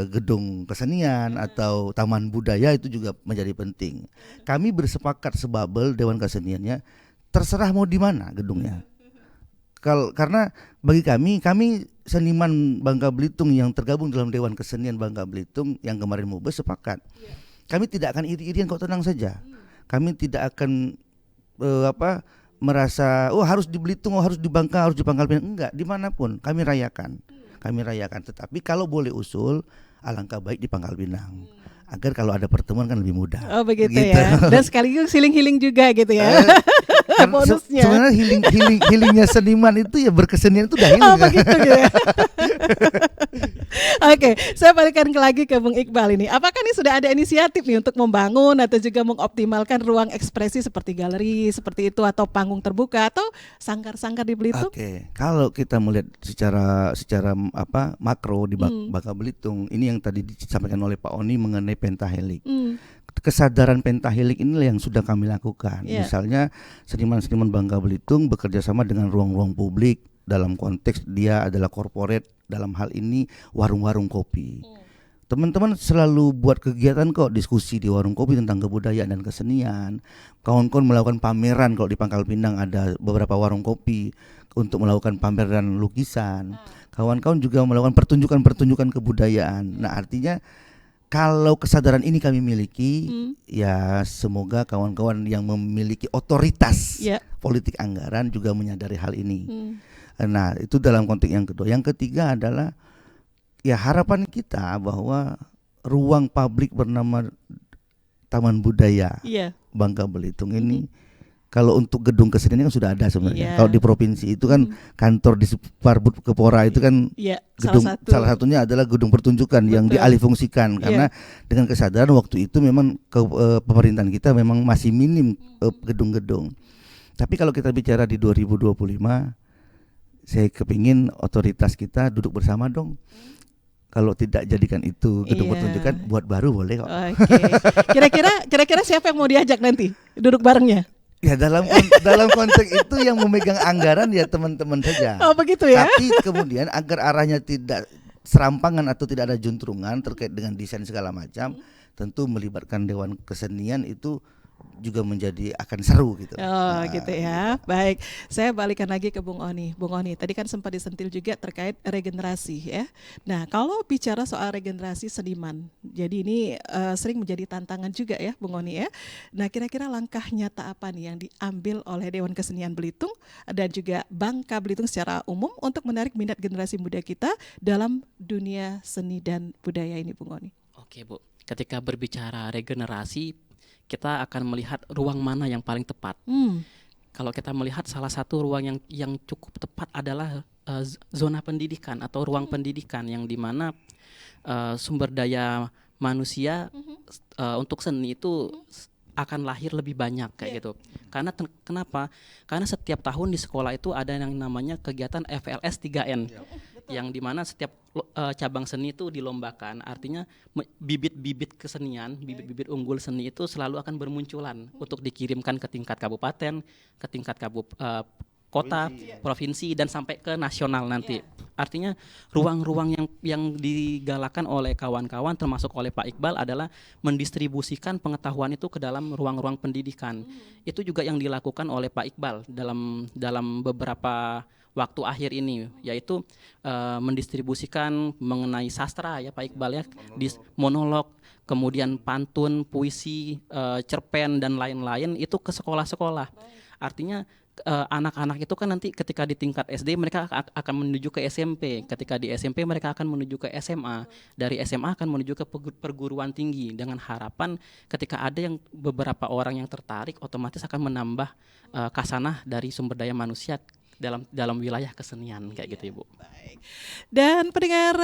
gedung kesenian atau taman budaya itu juga menjadi penting. Kami bersepakat sebabel Dewan Keseniannya terserah mau di mana gedungnya. Karena bagi kami seniman Bangka Belitung yang tergabung dalam Dewan Kesenian Bangka Belitung yang kemarin Mubes sepakat. Kami tidak akan iri-irian, kok tenang saja. Kami tidak akan merasa harus di Belitung, harus di Bangka, harus di Pangkal Pinang. Enggak, dimanapun kami rayakan. Tetapi kalau boleh usul, alangkah baik di Pangkal Pinang. Agar kalau ada pertemuan kan lebih mudah. Oh begitu ya. Dan sekaligus healing juga gitu ya. Bonusnya. Sebenarnya healingnya seniman itu ya berkesenian itu udah healing. Oh begitu ya. Oke, saya balikkan lagi ke Bung Iqbal ini. Apakah ini sudah ada inisiatif nih untuk membangun atau juga mengoptimalkan ruang ekspresi seperti galeri seperti itu, atau panggung terbuka, atau sangkar-sangkar di Belitung? Oke, kalau kita melihat secara makro di Bangka Belitung, ini yang tadi disampaikan oleh Pak Oni mengenai pentahelik. Kesadaran pentahelik inilah yang sudah kami lakukan. Misalnya seniman-seniman Bangka Belitung bekerja sama dengan ruang-ruang publik, dalam konteks dia adalah corporate, dalam hal ini warung-warung kopi. Teman-teman selalu buat kegiatan kok, diskusi di warung kopi tentang kebudayaan dan kesenian. Kawan-kawan melakukan pameran, kalau di Pangkal Pinang ada beberapa warung kopi untuk melakukan pameran lukisan. Kawan-kawan juga melakukan pertunjukan kebudayaan. Nah, artinya kalau kesadaran ini kami miliki, ya semoga kawan-kawan yang memiliki otoritas politik anggaran juga menyadari hal ini. Nah, itu dalam konteks yang kedua. Yang ketiga adalah ya harapan kita bahwa ruang publik bernama Taman Budaya Bangka Belitung ini, kalau untuk gedung kesenian kan sudah ada sebenarnya. Kalau di provinsi itu kan kantor di Parbud Kepora itu kan gedung salah satunya adalah gedung pertunjukan yang dialihfungsikan karena dengan kesadaran waktu itu memang pemerintahan kita memang masih minim gedung-gedung. Tapi kalau kita bicara di 2025, saya kepingin otoritas kita duduk bersama dong. Kalau tidak jadikan itu gedung pertunjukan, buat baru boleh kok. Kira-kira siapa yang mau diajak nanti duduk barengnya? Ya dalam konteks itu yang memegang anggaran ya teman-teman saja. Oh begitu ya. Tapi kemudian agar arahnya tidak serampangan atau tidak ada juntrungan terkait dengan desain segala macam, tentu melibatkan Dewan Kesenian itu juga menjadi akan seru gitu. Oh gitu ya. Baik, saya balikan lagi ke Bung Oni. Bung Oni, tadi kan sempat disentil juga terkait regenerasi ya. Nah, kalau bicara soal regenerasi seniman, jadi ini sering menjadi tantangan juga ya Bung Oni ya. Nah, kira-kira langkah nyata apa nih yang diambil oleh Dewan Kesenian Belitung dan juga Bangka Belitung secara umum untuk menarik minat generasi muda kita dalam dunia seni dan budaya ini, Bung Oni? Oke Bu, ketika berbicara regenerasi, kita akan melihat ruang mana yang paling tepat. Kalau kita melihat salah satu ruang yang cukup tepat adalah zona pendidikan atau ruang pendidikan yang dimana sumber daya manusia untuk seni itu akan lahir lebih banyak kayak gitu. Karena kenapa? Karena setiap tahun di sekolah itu ada yang namanya kegiatan FLS 3N. Yang dimana setiap cabang seni itu dilombakan, artinya bibit-bibit kesenian, bibit-bibit unggul seni itu selalu akan bermunculan untuk dikirimkan ke tingkat kabupaten, ke tingkat kota, provinsi dan sampai ke nasional nanti. Artinya ruang-ruang yang digalakan oleh kawan-kawan termasuk oleh Pak Iqbal adalah mendistribusikan pengetahuan itu ke dalam ruang-ruang pendidikan. Itu juga yang dilakukan oleh Pak Iqbal dalam beberapa waktu akhir ini, yaitu mendistribusikan mengenai sastra ya Pak Iqbal ya, monolog, kemudian pantun, puisi, cerpen dan lain-lain itu ke sekolah-sekolah. Artinya anak-anak itu kan nanti ketika di tingkat SD mereka akan menuju ke SMP, ketika di SMP mereka akan menuju ke SMA, dari SMA akan menuju ke perguruan tinggi, dengan harapan ketika ada yang beberapa orang yang tertarik otomatis akan menambah kasanah dari sumber daya manusia dalam wilayah kesenian kayak gitu Ibu. Baik. Dan pendengar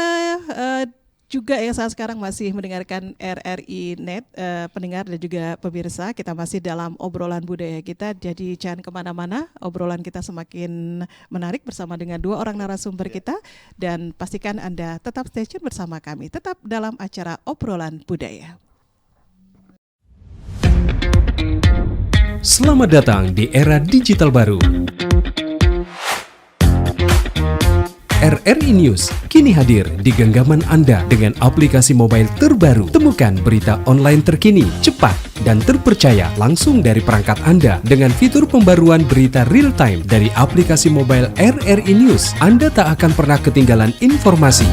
juga yang saat sekarang masih mendengarkan RRI Net, pendengar dan juga pemirsa, kita masih dalam obrolan budaya kita, jadi jangan kemana-mana, obrolan kita semakin menarik bersama dengan dua orang narasumber kita, dan pastikan Anda tetap stay tune bersama kami, tetap dalam acara obrolan budaya. Selamat datang di era digital baru. RRI News kini hadir di genggaman Anda dengan aplikasi mobile terbaru. Temukan berita online terkini, cepat, dan terpercaya langsung dari perangkat Anda dengan fitur pembaruan berita real time dari aplikasi mobile RRI News. Anda tak akan pernah ketinggalan informasi.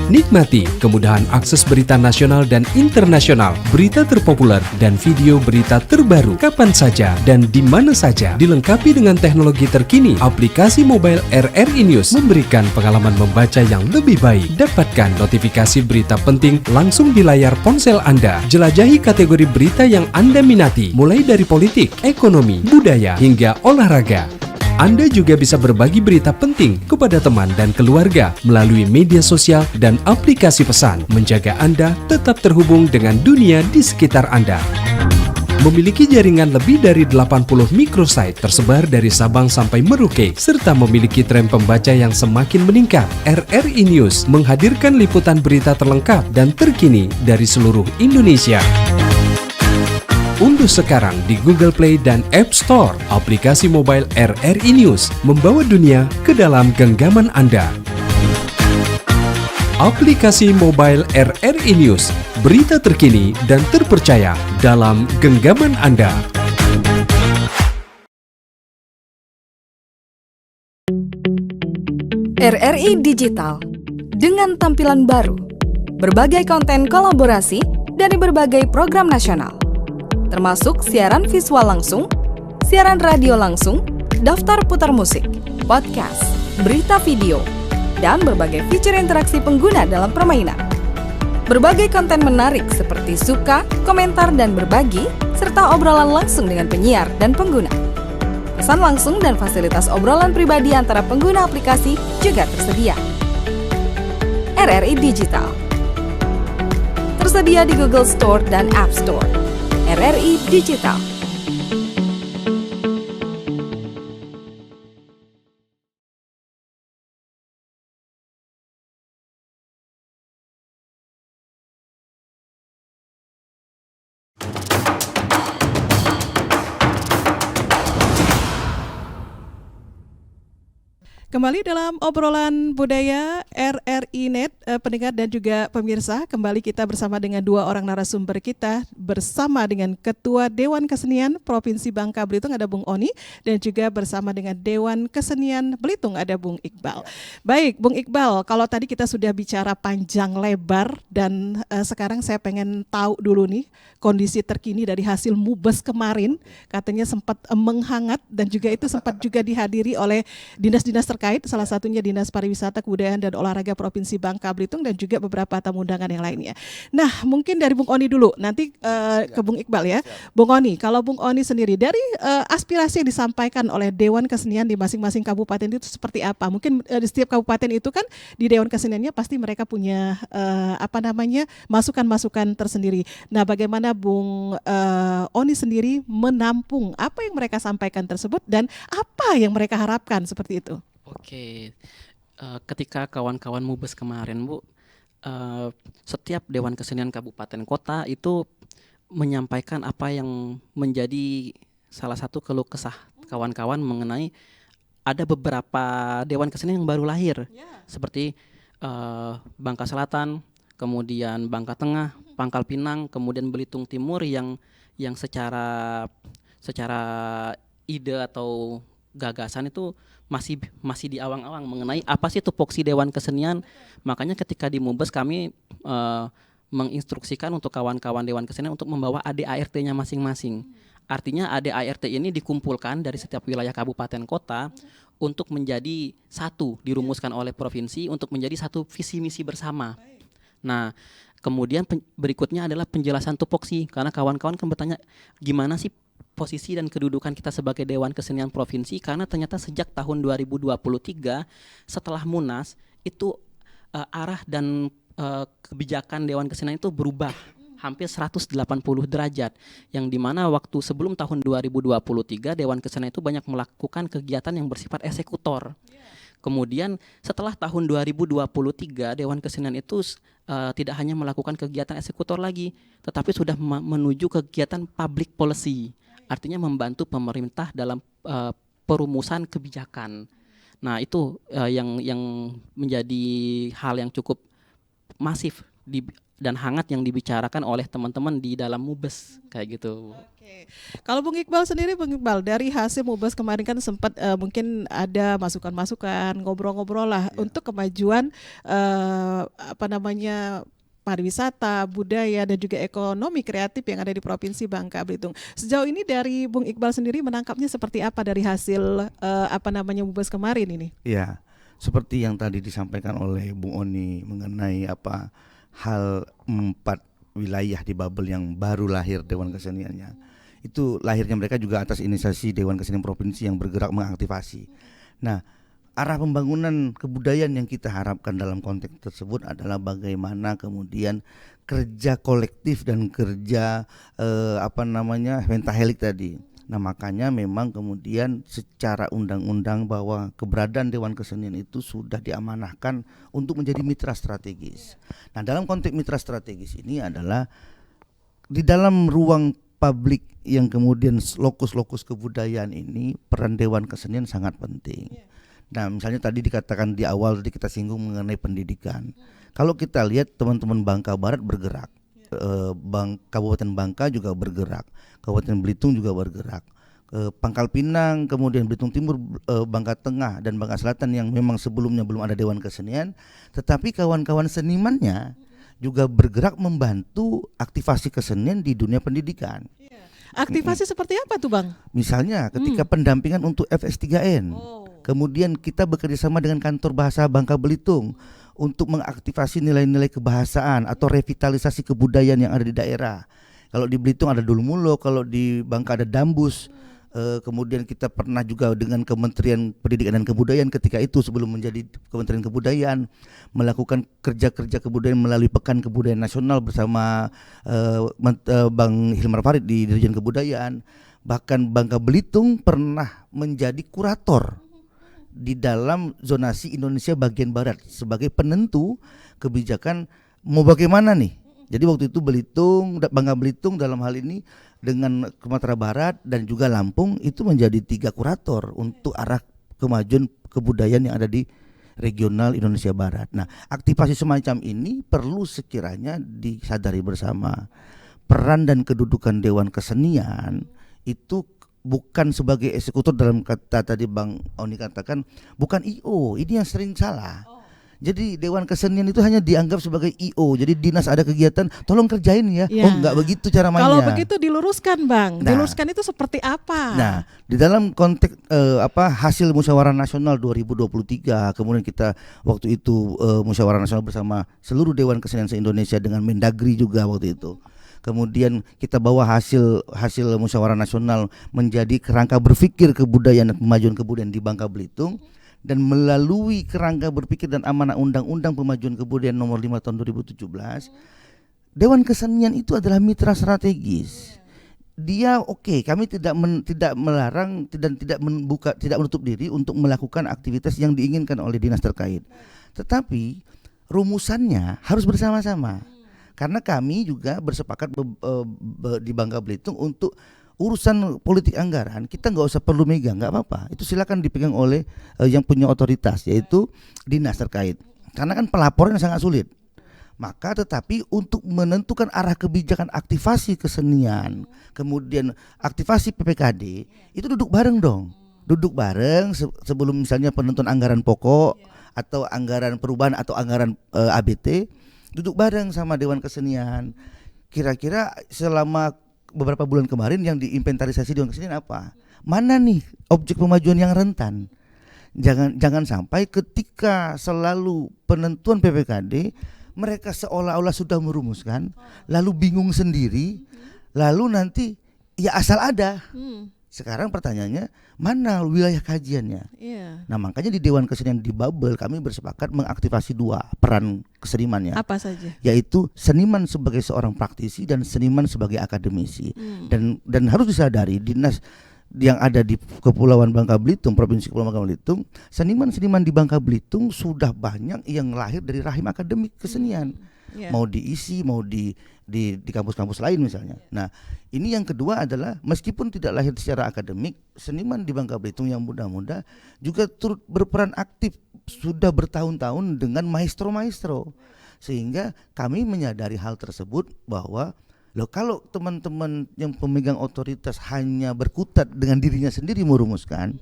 Nikmati kemudahan akses berita nasional dan internasional, berita terpopuler, dan video berita terbaru kapan saja dan di mana saja. Dilengkapi dengan teknologi terkini, aplikasi mobile RRI News memberikan pengalaman membaca yang lebih baik. Dapatkan notifikasi berita penting langsung di layar ponsel Anda. Jelajahi kategori berita yang Anda minati, mulai dari politik, ekonomi, budaya, hingga olahraga. Anda juga bisa berbagi berita penting kepada teman dan keluarga melalui media sosial dan aplikasi pesan, menjaga Anda tetap terhubung dengan dunia di sekitar Anda. Memiliki jaringan lebih dari 80 microsite tersebar dari Sabang sampai Merauke, serta memiliki tren pembaca yang semakin meningkat. RRI News menghadirkan liputan berita terlengkap dan terkini dari seluruh Indonesia. Unduh sekarang di Google Play dan App Store aplikasi mobile RRI News, membawa dunia ke dalam genggaman Anda. Aplikasi mobile RRI News, berita terkini dan terpercaya dalam genggaman Anda. RRI Digital dengan tampilan baru, berbagai konten kolaborasi dari berbagai program nasional, termasuk siaran visual langsung, siaran radio langsung, daftar putar musik, podcast, berita video, dan berbagai fitur interaksi pengguna dalam permainan. Berbagai konten menarik seperti suka, komentar, dan berbagi, serta obrolan langsung dengan penyiar dan pengguna. Pesan langsung dan fasilitas obrolan pribadi antara pengguna aplikasi juga tersedia. RRI Digital tersedia di Google Store dan App Store. RRI Digital. Kembali dalam obrolan budaya RRI Net, pendengar dan juga pemirsa, kembali kita bersama dengan dua orang narasumber kita, bersama dengan Ketua Dewan Kesenian Provinsi Bangka Belitung ada Bung Oni, dan juga bersama dengan Dewan Kesenian Belitung ada Bung Iqbal. Baik, Bung Iqbal, kalau tadi kita sudah bicara panjang lebar dan sekarang saya pengen tahu dulu nih kondisi terkini dari hasil Mubes kemarin, katanya sempat menghangat dan juga itu sempat juga dihadiri oleh dinas-dinas terkait, salah satunya Dinas Pariwisata, Kebudayaan dan Olahraga Provinsi Bangka Belitung dan juga beberapa tamu undangan yang lainnya. Nah, mungkin dari Bung Oni dulu, nanti ke Bung Iqbal ya. Bung Oni, kalau Bung Oni sendiri dari aspirasi yang disampaikan oleh Dewan Kesenian di masing-masing kabupaten itu seperti apa? Mungkin di setiap kabupaten itu kan di Dewan Keseniannya pasti mereka punya masukan-masukan tersendiri. Nah, bagaimana Bung Oni sendiri menampung apa yang mereka sampaikan tersebut dan apa yang mereka harapkan seperti itu? Oke, ketika kawan-kawan Mubes kemarin, Bu, setiap Dewan Kesenian Kabupaten Kota itu menyampaikan apa yang menjadi salah satu keluh kesah kawan-kawan mengenai ada beberapa Dewan Kesenian yang baru lahir, seperti Bangka Selatan, kemudian Bangka Tengah, Pangkal Pinang, kemudian Belitung Timur yang secara ide atau gagasan itu masih di awang-awang mengenai apa sih tupoksi Dewan Kesenian. Makanya ketika di Mubes kami menginstruksikan untuk kawan-kawan Dewan Kesenian untuk membawa ADART-nya masing-masing. Artinya ADART ini dikumpulkan dari setiap wilayah kabupaten kota untuk menjadi satu, dirumuskan oleh provinsi untuk menjadi satu visi misi bersama. Nah, kemudian berikutnya adalah penjelasan tupoksi, karena kawan-kawan kan bertanya gimana sih posisi dan kedudukan kita sebagai Dewan Kesenian Provinsi, karena ternyata sejak tahun 2023 setelah Munas itu arah dan kebijakan Dewan Kesenian itu berubah hampir 180 derajat, yang dimana waktu sebelum tahun 2023 Dewan Kesenian itu banyak melakukan kegiatan yang bersifat eksekutor. Kemudian setelah tahun 2023 Dewan Kesenian itu tidak hanya melakukan kegiatan eksekutor lagi, tetapi sudah menuju kegiatan public policy. Artinya membantu pemerintah dalam perumusan kebijakan. Nah, itu yang menjadi hal yang cukup masif dan hangat yang dibicarakan oleh teman-teman di dalam Mubes kayak gitu. Oke. Kalau Bung Iqbal sendiri, Bung Iqbal, dari hasil Mubes kemarin kan sempat mungkin ada masukan-masukan, ngobrol-ngobrol lah untuk kemajuan pariwisata, budaya dan juga ekonomi kreatif yang ada di Provinsi Bangka Belitung. Sejauh ini dari Bung Iqbal sendiri menangkapnya seperti apa dari hasil Mubes kemarin ini? Ya, seperti yang tadi disampaikan oleh Bung Oni mengenai hal 4 wilayah di Babel yang baru lahir Dewan Keseniannya. Itu lahirnya mereka juga atas inisiasi Dewan Kesenian Provinsi yang bergerak mengaktifasi. Nah, arah pembangunan kebudayaan yang kita harapkan dalam konteks tersebut adalah bagaimana kemudian kerja kolektif dan kerja pentahelik tadi. Nah, makanya memang kemudian secara undang-undang bahwa keberadaan Dewan Kesenian itu sudah diamanahkan untuk menjadi mitra strategis. Nah, dalam konteks mitra strategis ini adalah di dalam ruang publik yang kemudian lokus-lokus kebudayaan ini, peran Dewan Kesenian sangat penting. Nah, misalnya tadi dikatakan di awal tadi kita singgung mengenai pendidikan. Kalau kita lihat teman-teman Bangka Barat bergerak, Kabupaten Bangka juga bergerak, Kabupaten Belitung juga bergerak, Pangkal Pinang, kemudian Belitung Timur, Bangka Tengah dan Bangka Selatan yang memang sebelumnya belum ada Dewan Kesenian, tetapi kawan-kawan senimannya juga bergerak membantu aktivasi kesenian di dunia pendidikan. Aktivasi seperti apa tuh, Bang? Misalnya ketika pendampingan untuk FS3N. Kemudian kita bekerja sama dengan kantor bahasa Bangka Belitung untuk mengaktifasi nilai-nilai kebahasaan atau revitalisasi kebudayaan yang ada di daerah. Kalau di Belitung ada Dulmulo, kalau di Bangka ada Dambus. Kemudian kita pernah juga dengan Kementerian Pendidikan dan Kebudayaan ketika itu sebelum menjadi Kementerian Kebudayaan melakukan kerja-kerja kebudayaan melalui Pekan Kebudayaan Nasional bersama Bang Hilmar Farid di Dirjen Kebudayaan. Bahkan Bangka Belitung pernah menjadi kurator di dalam zonasi Indonesia bagian barat sebagai penentu kebijakan mau bagaimana nih. Jadi waktu itu Bangka Belitung dalam hal ini dengan Sumatera Barat dan juga Lampung itu menjadi 3 kurator untuk arah kemajuan kebudayaan yang ada di regional Indonesia Barat. Nah, aktivasi semacam ini perlu sekiranya disadari bersama. Peran dan kedudukan Dewan Kesenian itu bukan sebagai eksekutor dalam kata tadi Bang Oni katakan bukan IO, ini yang sering salah. Jadi Dewan Kesenian itu hanya dianggap sebagai IO. Jadi dinas ada kegiatan, tolong kerjain ya. Oh, enggak begitu cara mainnya. Kalau begitu diluruskan, Bang. Diluruskan itu seperti apa? Nah, di dalam konteks hasil Musyawarah Nasional 2023, kemudian kita waktu itu Musyawarah Nasional bersama seluruh Dewan Kesenian se-Indonesia dengan Mendagri juga waktu itu. Kemudian kita bawa hasil Musyawarah Nasional menjadi kerangka berpikir kebudayaan dan kemajuan kebudayaan di Bangka Belitung. Dan melalui kerangka berpikir dan amanah Undang-Undang Pemajuan Kebudayaan Nomor 5 Tahun 2017, Dewan Kesenian itu adalah mitra strategis. Dia kami tidak melarang dan tidak menutup diri untuk melakukan aktivitas yang diinginkan oleh dinas terkait. Tetapi rumusannya harus bersama-sama. Karena kami juga bersepakat di Bangka Belitung untuk urusan politik anggaran kita nggak usah perlu megang, nggak apa-apa. Itu silakan dipegang oleh yang punya otoritas, yaitu dinas terkait. Karena kan pelaporan sangat sulit. Maka tetapi untuk menentukan arah kebijakan aktivasi kesenian, kemudian aktivasi PPKD, itu duduk bareng dong. Duduk bareng sebelum misalnya penentuan anggaran pokok atau anggaran perubahan atau anggaran ABT, duduk bareng sama Dewan Kesenian. Kira-kira selama beberapa bulan kemarin yang diinventarisasi Dewan Kesenian apa? Mana nih objek pemajuan yang rentan? Jangan sampai ketika selalu penentuan PPKD mereka seolah-olah sudah merumuskan, lalu bingung sendiri, lalu nanti ya asal ada. Sekarang pertanyaannya, mana wilayah kajiannya? Nah, makanya di Dewan Kesenian di Babel kami bersepakat mengaktifasi 2 peran kesenimannya. Apa saja? Yaitu seniman sebagai seorang praktisi dan seniman sebagai akademisi. Dan harus disadari dinas yang ada di Kepulauan Bangka Belitung, Provinsi Kepulauan Bangka Belitung, seniman-seniman di Bangka Belitung sudah banyak yang lahir dari rahim akademik kesenian. Mau diisi, mau di kampus-kampus lain misalnya. Nah, ini yang kedua adalah meskipun tidak lahir secara akademik, seniman di Bangka Belitung yang muda-muda juga turut berperan aktif sudah bertahun-tahun dengan maestro-maestro. Sehingga kami menyadari hal tersebut bahwa loh, kalau teman-teman yang pemegang otoritas hanya berkutat dengan dirinya sendiri merumuskan,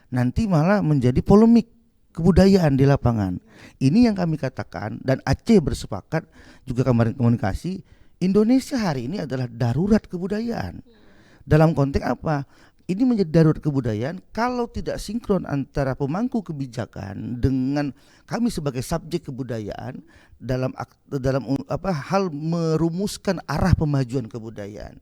nanti malah menjadi polemik kebudayaan di lapangan. Ini yang kami katakan, dan Aceh bersepakat juga kemarin komunikasi, Indonesia hari ini adalah darurat kebudayaan. Dalam konteks apa? Ini menjadi darurat kebudayaan kalau tidak sinkron antara pemangku kebijakan dengan kami sebagai subjek kebudayaan dalam hal merumuskan arah pemajuan kebudayaan.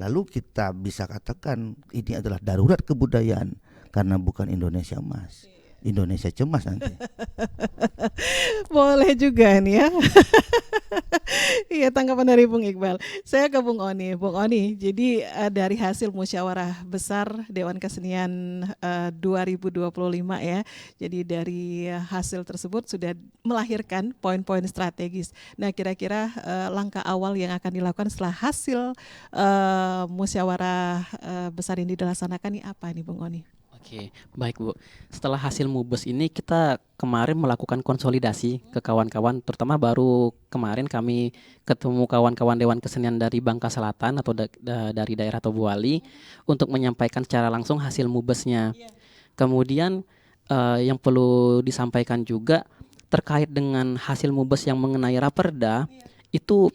Lalu kita bisa katakan ini adalah darurat kebudayaan karena bukan Indonesia emas. Indonesia cemas nanti. Boleh juga nih ya. Iya, tanggapan dari Bung Iqbal. Saya ke Bung Oni. Bung Oni, jadi dari hasil musyawarah besar Dewan Kesenian 2025 ya. Jadi dari hasil tersebut sudah melahirkan poin-poin strategis. Nah, kira-kira langkah awal yang akan dilakukan setelah hasil musyawarah besar ini dilaksanakan nih apa nih Bung Oni? Oke, baik Bu. Setelah hasil MUBES ini kita kemarin melakukan konsolidasi ke kawan-kawan, terutama baru kemarin kami ketemu kawan-kawan Dewan Kesenian dari Bangka Selatan atau dari daerah Tobuali untuk menyampaikan secara langsung hasil MUBES-nya. Kemudian yang perlu disampaikan juga terkait dengan hasil MUBES yang mengenai Raperda itu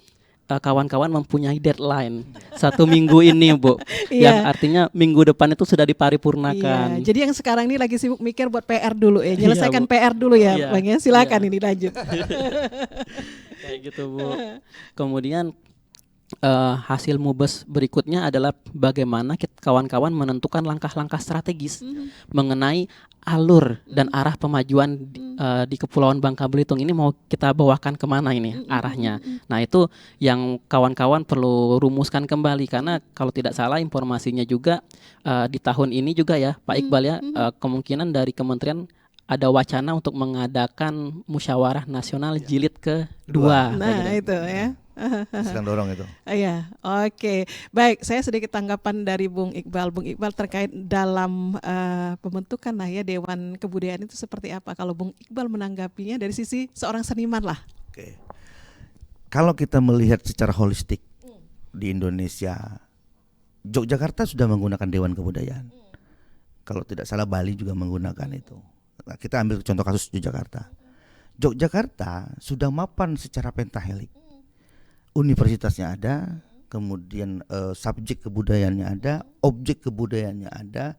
kawan-kawan mempunyai deadline 1 minggu ini Bu, yang artinya minggu depan itu sudah diparipurnakan. Jadi yang sekarang ini lagi sibuk mikir buat PR dulu ya, nyelesaikan PR dulu ya Bang ya, silakan ini lanjut. Kayak gitu Bu. Kemudian hasil MUBES berikutnya adalah bagaimana kawan-kawan menentukan langkah-langkah strategis mengenai alur dan arah pemajuan di Kepulauan Bangka Belitung ini mau kita bawakan kemana ini arahnya. Nah itu yang kawan-kawan perlu rumuskan kembali, karena kalau tidak salah informasinya juga di tahun ini juga ya Pak Iqbal ya, kemungkinan dari kementerian ada wacana untuk mengadakan musyawarah nasional jilid ke-2. Nah itu ya. Sedang dorong itu. Iya, oke. Baik, saya sedikit tanggapan dari Bung Iqbal. Bung Iqbal terkait dalam pembentukan lah ya Dewan Kebudayaan itu seperti apa? Kalau Bung Iqbal menanggapinya dari sisi seorang seniman lah. Oke. Kalau kita melihat secara holistik di Indonesia, Yogyakarta sudah menggunakan Dewan Kebudayaan. Kalau tidak salah Bali juga menggunakan itu. Nah, kita ambil contoh kasus Yogyakarta. Yogyakarta sudah mapan secara pentahelik. Universitasnya ada, kemudian subjek kebudayaannya ada, objek kebudayaannya ada,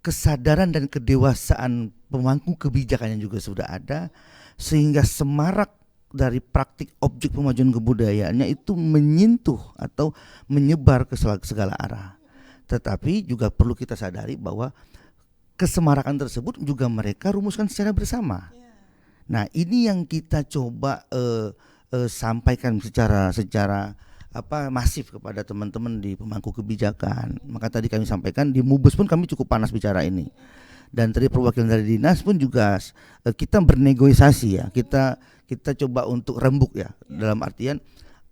kesadaran dan kedewasaan pemangku kebijakannya juga sudah ada, sehingga semarak dari praktik objek pemajuan kebudayaannya itu menyentuh atau menyebar ke segala arah. Tetapi juga perlu kita sadari bahwa kesemarakan tersebut juga mereka rumuskan secara bersama. Nah ini yang kita coba sampaikan secara masif kepada teman-teman di pemangku kebijakan. Maka tadi kami sampaikan di MUBES pun kami cukup panas bicara ini. Dan tadi perwakilan dari dinas pun juga kita bernegosiasi ya. Kita coba untuk rembuk ya, dalam artian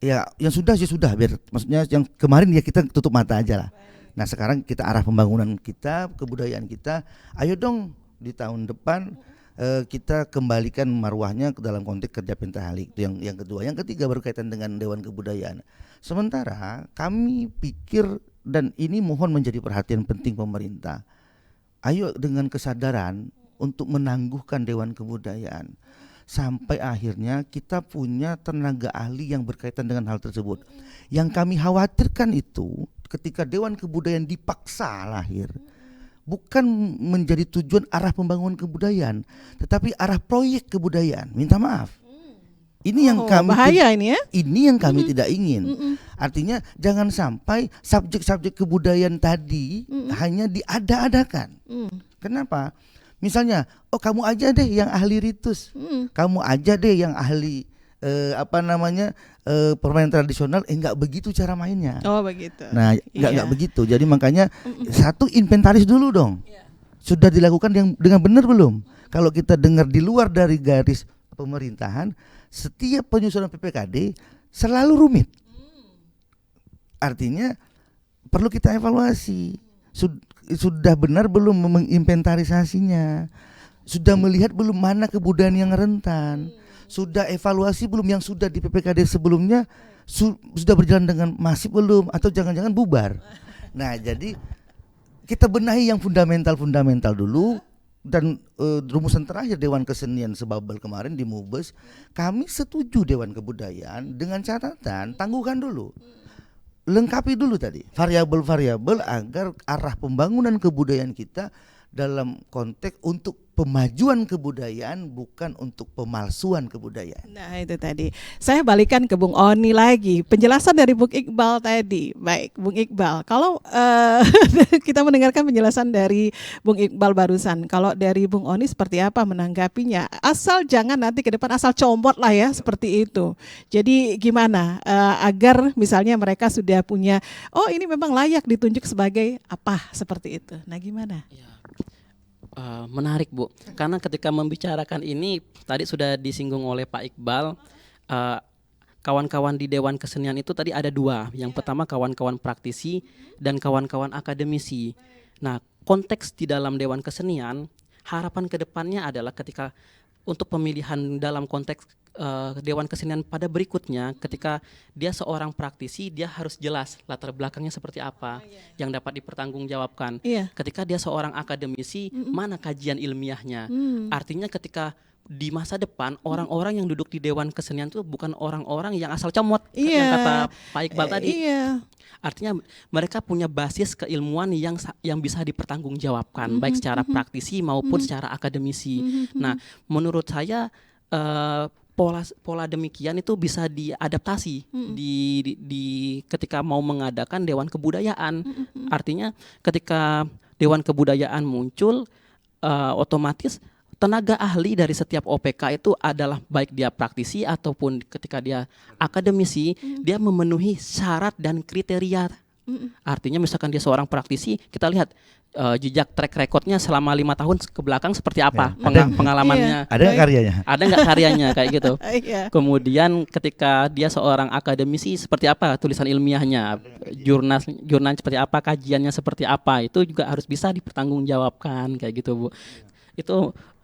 ya yang sudah biar maksudnya yang kemarin ya kita tutup mata aja lah. Nah sekarang kita arah pembangunan kita, kebudayaan kita, ayo dong di tahun depan kita kembalikan marwahnya ke dalam konteks kerja pentahelik. Itu yang kedua. Yang ketiga berkaitan dengan Dewan Kebudayaan. Sementara kami pikir, dan ini mohon menjadi perhatian penting pemerintah, ayo dengan kesadaran untuk menangguhkan Dewan Kebudayaan sampai akhirnya kita punya tenaga ahli yang berkaitan dengan hal tersebut. Yang kami khawatirkan itu ketika Dewan Kebudayaan dipaksa lahir, bukan menjadi tujuan arah pembangunan kebudayaan, tetapi arah proyek kebudayaan. Minta maaf. Ini yang kami bahaya ini ya. Ini yang kami tidak ingin. Artinya jangan sampai subjek-subjek kebudayaan tadi hanya diada-adakan. Kenapa? Misalnya, kamu aja deh yang ahli ritus, kamu aja deh yang ahli permainan tradisional, enggak begitu cara mainnya. Oh begitu. Nah, enggak begitu. Jadi makanya satu inventaris dulu dong. Sudah dilakukan dengan benar belum? Kalau kita dengar di luar dari garis pemerintahan, setiap penyusunan PPKD selalu rumit. Artinya perlu kita evaluasi. Sudah benar belum menginventarisasinya? Sudah melihat belum mana kebudayaan yang rentan? Sudah evaluasi belum yang sudah di PPKD sebelumnya? Sudah berjalan dengan masif belum? Atau jangan-jangan bubar? Nah, jadi kita benahi yang fundamental dulu. Dan rumusan terakhir Dewan Kesenian Sebabel kemarin di Mubes, kami setuju Dewan Kebudayaan dengan catatan tangguhkan dulu, lengkapi dulu tadi variabel-variabel agar arah pembangunan kebudayaan kita dalam konteks untuk pemajuan kebudayaan, bukan untuk pemalsuan kebudayaan. Nah itu tadi, saya balikan ke Bung Oni lagi, penjelasan dari Bung Iqbal tadi. Baik Bung Iqbal, kalau kita mendengarkan penjelasan dari Bung Iqbal barusan, kalau dari Bung Oni seperti apa menanggapinya? Asal jangan nanti ke depan asal comot lah ya, seperti itu. Jadi gimana agar misalnya mereka sudah punya, oh ini memang layak ditunjuk sebagai apa, seperti itu. Nah gimana? Menarik Bu, karena ketika membicarakan ini tadi sudah disinggung oleh Pak Iqbal, kawan-kawan di Dewan Kesenian itu tadi ada dua. Yang pertama kawan-kawan praktisi dan kawan-kawan akademisi. Nah, konteks di dalam Dewan Kesenian, harapan kedepannya adalah ketika untuk pemilihan dalam konteks Dewan Kesenian pada berikutnya, ketika dia seorang praktisi, dia harus jelas latar belakangnya seperti apa yang dapat dipertanggungjawabkan. Ketika dia seorang akademisi, mana kajian ilmiahnya? Artinya ketika di masa depan orang-orang yang duduk di Dewan Kesenian itu bukan orang-orang yang asal comot, yang kata Pak Iqbal tadi. Artinya mereka punya basis keilmuan yang bisa dipertanggungjawabkan, baik secara praktisi maupun secara akademisi. Nah, menurut saya pola demikian itu bisa diadaptasi di ketika mau mengadakan Dewan Kebudayaan. Artinya ketika Dewan Kebudayaan muncul, otomatis tenaga ahli dari setiap OPK itu adalah baik dia praktisi ataupun ketika dia akademisi, dia memenuhi syarat dan kriteria. Artinya misalkan dia seorang praktisi, kita lihat jejak track recordnya selama 5 tahun ke belakang seperti apa, pengalamannya. Ada nggak karyanya? Ada nggak karyanya kayak gitu. Kemudian ketika dia seorang akademisi, seperti apa tulisan ilmiahnya, jurnal seperti apa, kajiannya seperti apa, itu juga harus bisa dipertanggungjawabkan kayak gitu Bu.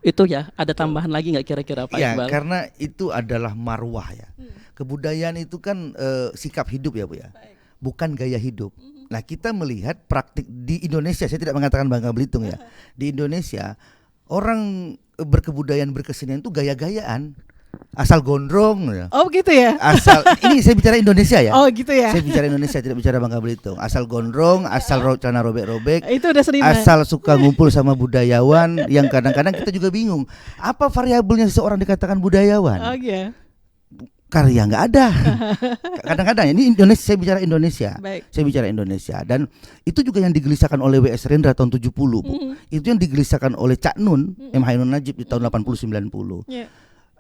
Itu ya, ada tambahan lagi nggak kira-kira Pak Iqbal? Ya, karena itu adalah marwah ya. Kebudayaan itu kan sikap hidup ya Bu ya, bukan gaya hidup. Nah kita melihat praktik di Indonesia, saya tidak mengatakan Bangka Belitung ya. Di Indonesia orang berkebudayaan berkesenian itu gaya-gayaan, asal gondrong ya. Oh gitu ya. Asal ini saya bicara Indonesia ya. Oh gitu ya. Saya bicara Indonesia, tidak bicara Bangka Belitung. Asal gondrong, asal celana robek-robek. Itu udah sering. Asal suka ngumpul sama budayawan yang kadang-kadang kita juga bingung. Apa variabelnya seseorang dikatakan budayawan? Oh iya. Karya nggak ada. Kadang-kadang ini Indonesia, saya bicara Indonesia. Baik. Saya bicara Indonesia, dan itu juga yang digelisahkan oleh W.S. Rendra tahun 70 Bu. Itu yang digelisahkan oleh Cak Nun, M. Hainun Najib di tahun 80-90.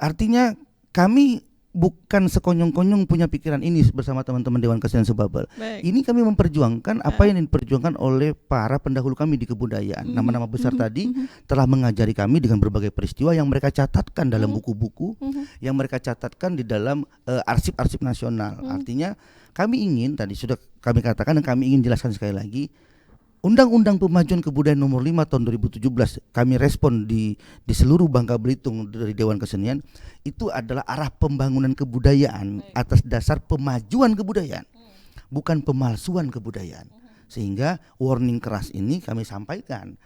Artinya kami bukan sekonyong-konyong punya pikiran ini bersama teman-teman Dewan Kesenian Sebabel. Ini kami memperjuangkan apa yang diperjuangkan oleh para pendahulu kami di kebudayaan. Nama-nama besar tadi telah mengajari kami dengan berbagai peristiwa yang mereka catatkan dalam buku-buku, yang mereka catatkan di dalam arsip-arsip nasional. Artinya kami ingin, tadi sudah kami katakan dan kami ingin jelaskan sekali lagi, Undang-Undang Pemajuan Kebudayaan Nomor 5 Tahun 2017 kami respon di seluruh Bangka Belitung dari Dewan Kesenian, itu adalah arah pembangunan kebudayaan atas dasar pemajuan kebudayaan, bukan pemalsuan kebudayaan. Sehingga warning keras ini kami sampaikan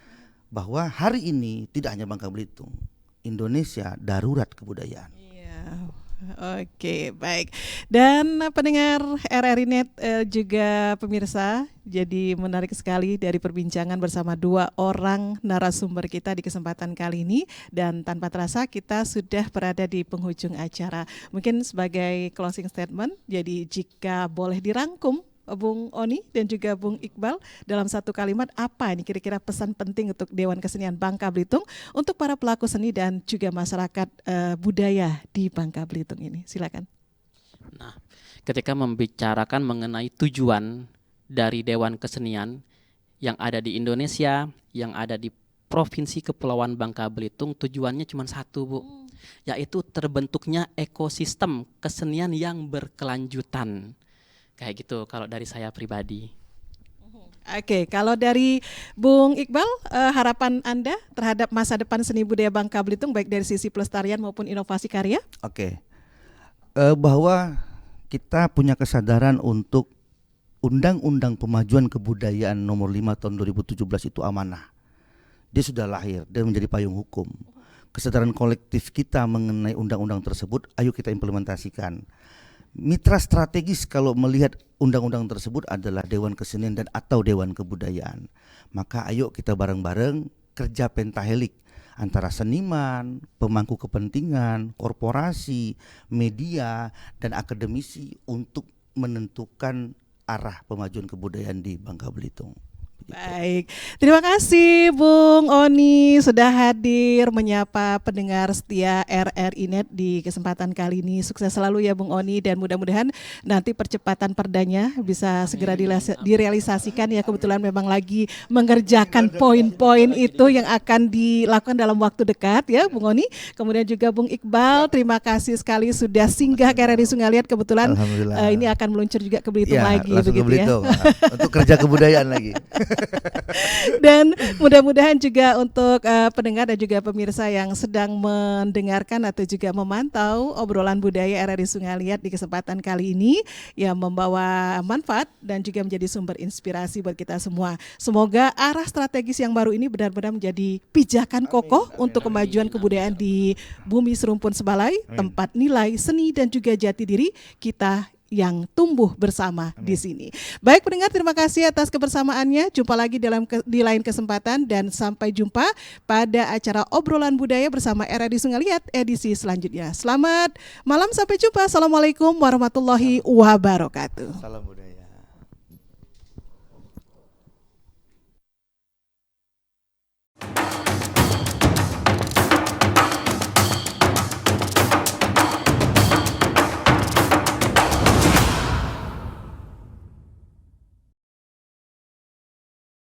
bahwa hari ini tidak hanya Bangka Belitung, Indonesia darurat kebudayaan. Oke, baik. Dan pendengar RRI Net juga pemirsa, jadi menarik sekali dari perbincangan bersama dua orang narasumber kita di kesempatan kali ini, dan tanpa terasa kita sudah berada di penghujung acara. Mungkin sebagai closing statement, jadi jika boleh dirangkum Bung Oni dan juga Bung Iqbal dalam satu kalimat, apa ini kira-kira pesan penting untuk Dewan Kesenian Bangka Belitung untuk para pelaku seni dan juga masyarakat budaya di Bangka Belitung ini? Silakan. Nah, ketika membicarakan mengenai tujuan dari Dewan Kesenian yang ada di Indonesia, yang ada di Provinsi Kepulauan Bangka Belitung, tujuannya cuma satu Bu, yaitu terbentuknya ekosistem kesenian yang berkelanjutan. Kayak gitu kalau dari saya pribadi. Oke, kalau dari Bung Iqbal, harapan Anda terhadap masa depan seni budaya Bangka Belitung baik dari sisi pelestarian maupun inovasi karya? Oke. Bahwa kita punya kesadaran untuk Undang-Undang Pemajuan Kebudayaan Nomor 5 Tahun 2017 itu amanah. Dia sudah lahir dan menjadi payung hukum. Kesadaran kolektif kita mengenai undang-undang tersebut, ayo kita implementasikan. Mitra strategis kalau melihat undang-undang tersebut adalah Dewan Kesenian dan atau Dewan Kebudayaan. Maka ayo kita bareng-bareng kerja pentahelik antara seniman, pemangku kepentingan, korporasi, media, dan akademisi untuk menentukan arah pemajuan kebudayaan di Bangka Belitung. Baik, terima kasih Bung Oni sudah hadir menyapa pendengar setia RRI Net di kesempatan kali ini. Sukses selalu ya Bung Oni, dan mudah-mudahan nanti percepatan perdanya bisa segera direalisasikan ya. Kebetulan memang lagi mengerjakan poin-poin itu yang akan dilakukan dalam waktu dekat ya Bung Oni. Kemudian juga Bung Iqbal, terima kasih sekali sudah singgah ke RRI Sungai Liat. Kebetulan ini akan meluncur juga ke Belitung lagi begitu ke Belitung, ya. Untuk kerja kebudayaan lagi. Dan mudah-mudahan juga untuk pendengar dan juga pemirsa yang sedang mendengarkan atau juga memantau obrolan budaya RRI Sungai Liat di kesempatan kali ini yang membawa manfaat dan juga menjadi sumber inspirasi buat kita semua. Semoga arah strategis yang baru ini benar-benar menjadi pijakan kokoh untuk kemajuan kebudayaan di bumi serumpun Sebalai, tempat nilai seni dan juga jati diri kita yang tumbuh bersama di sini. Baik pendengar, terima kasih atas kebersamaannya. Jumpa lagi di lain kesempatan dan sampai jumpa pada acara obrolan budaya bersama RRI Sungai Liat edisi selanjutnya. Selamat malam, sampai jumpa. Assalamualaikum warahmatullahi wabarakatuh. Salam budaya.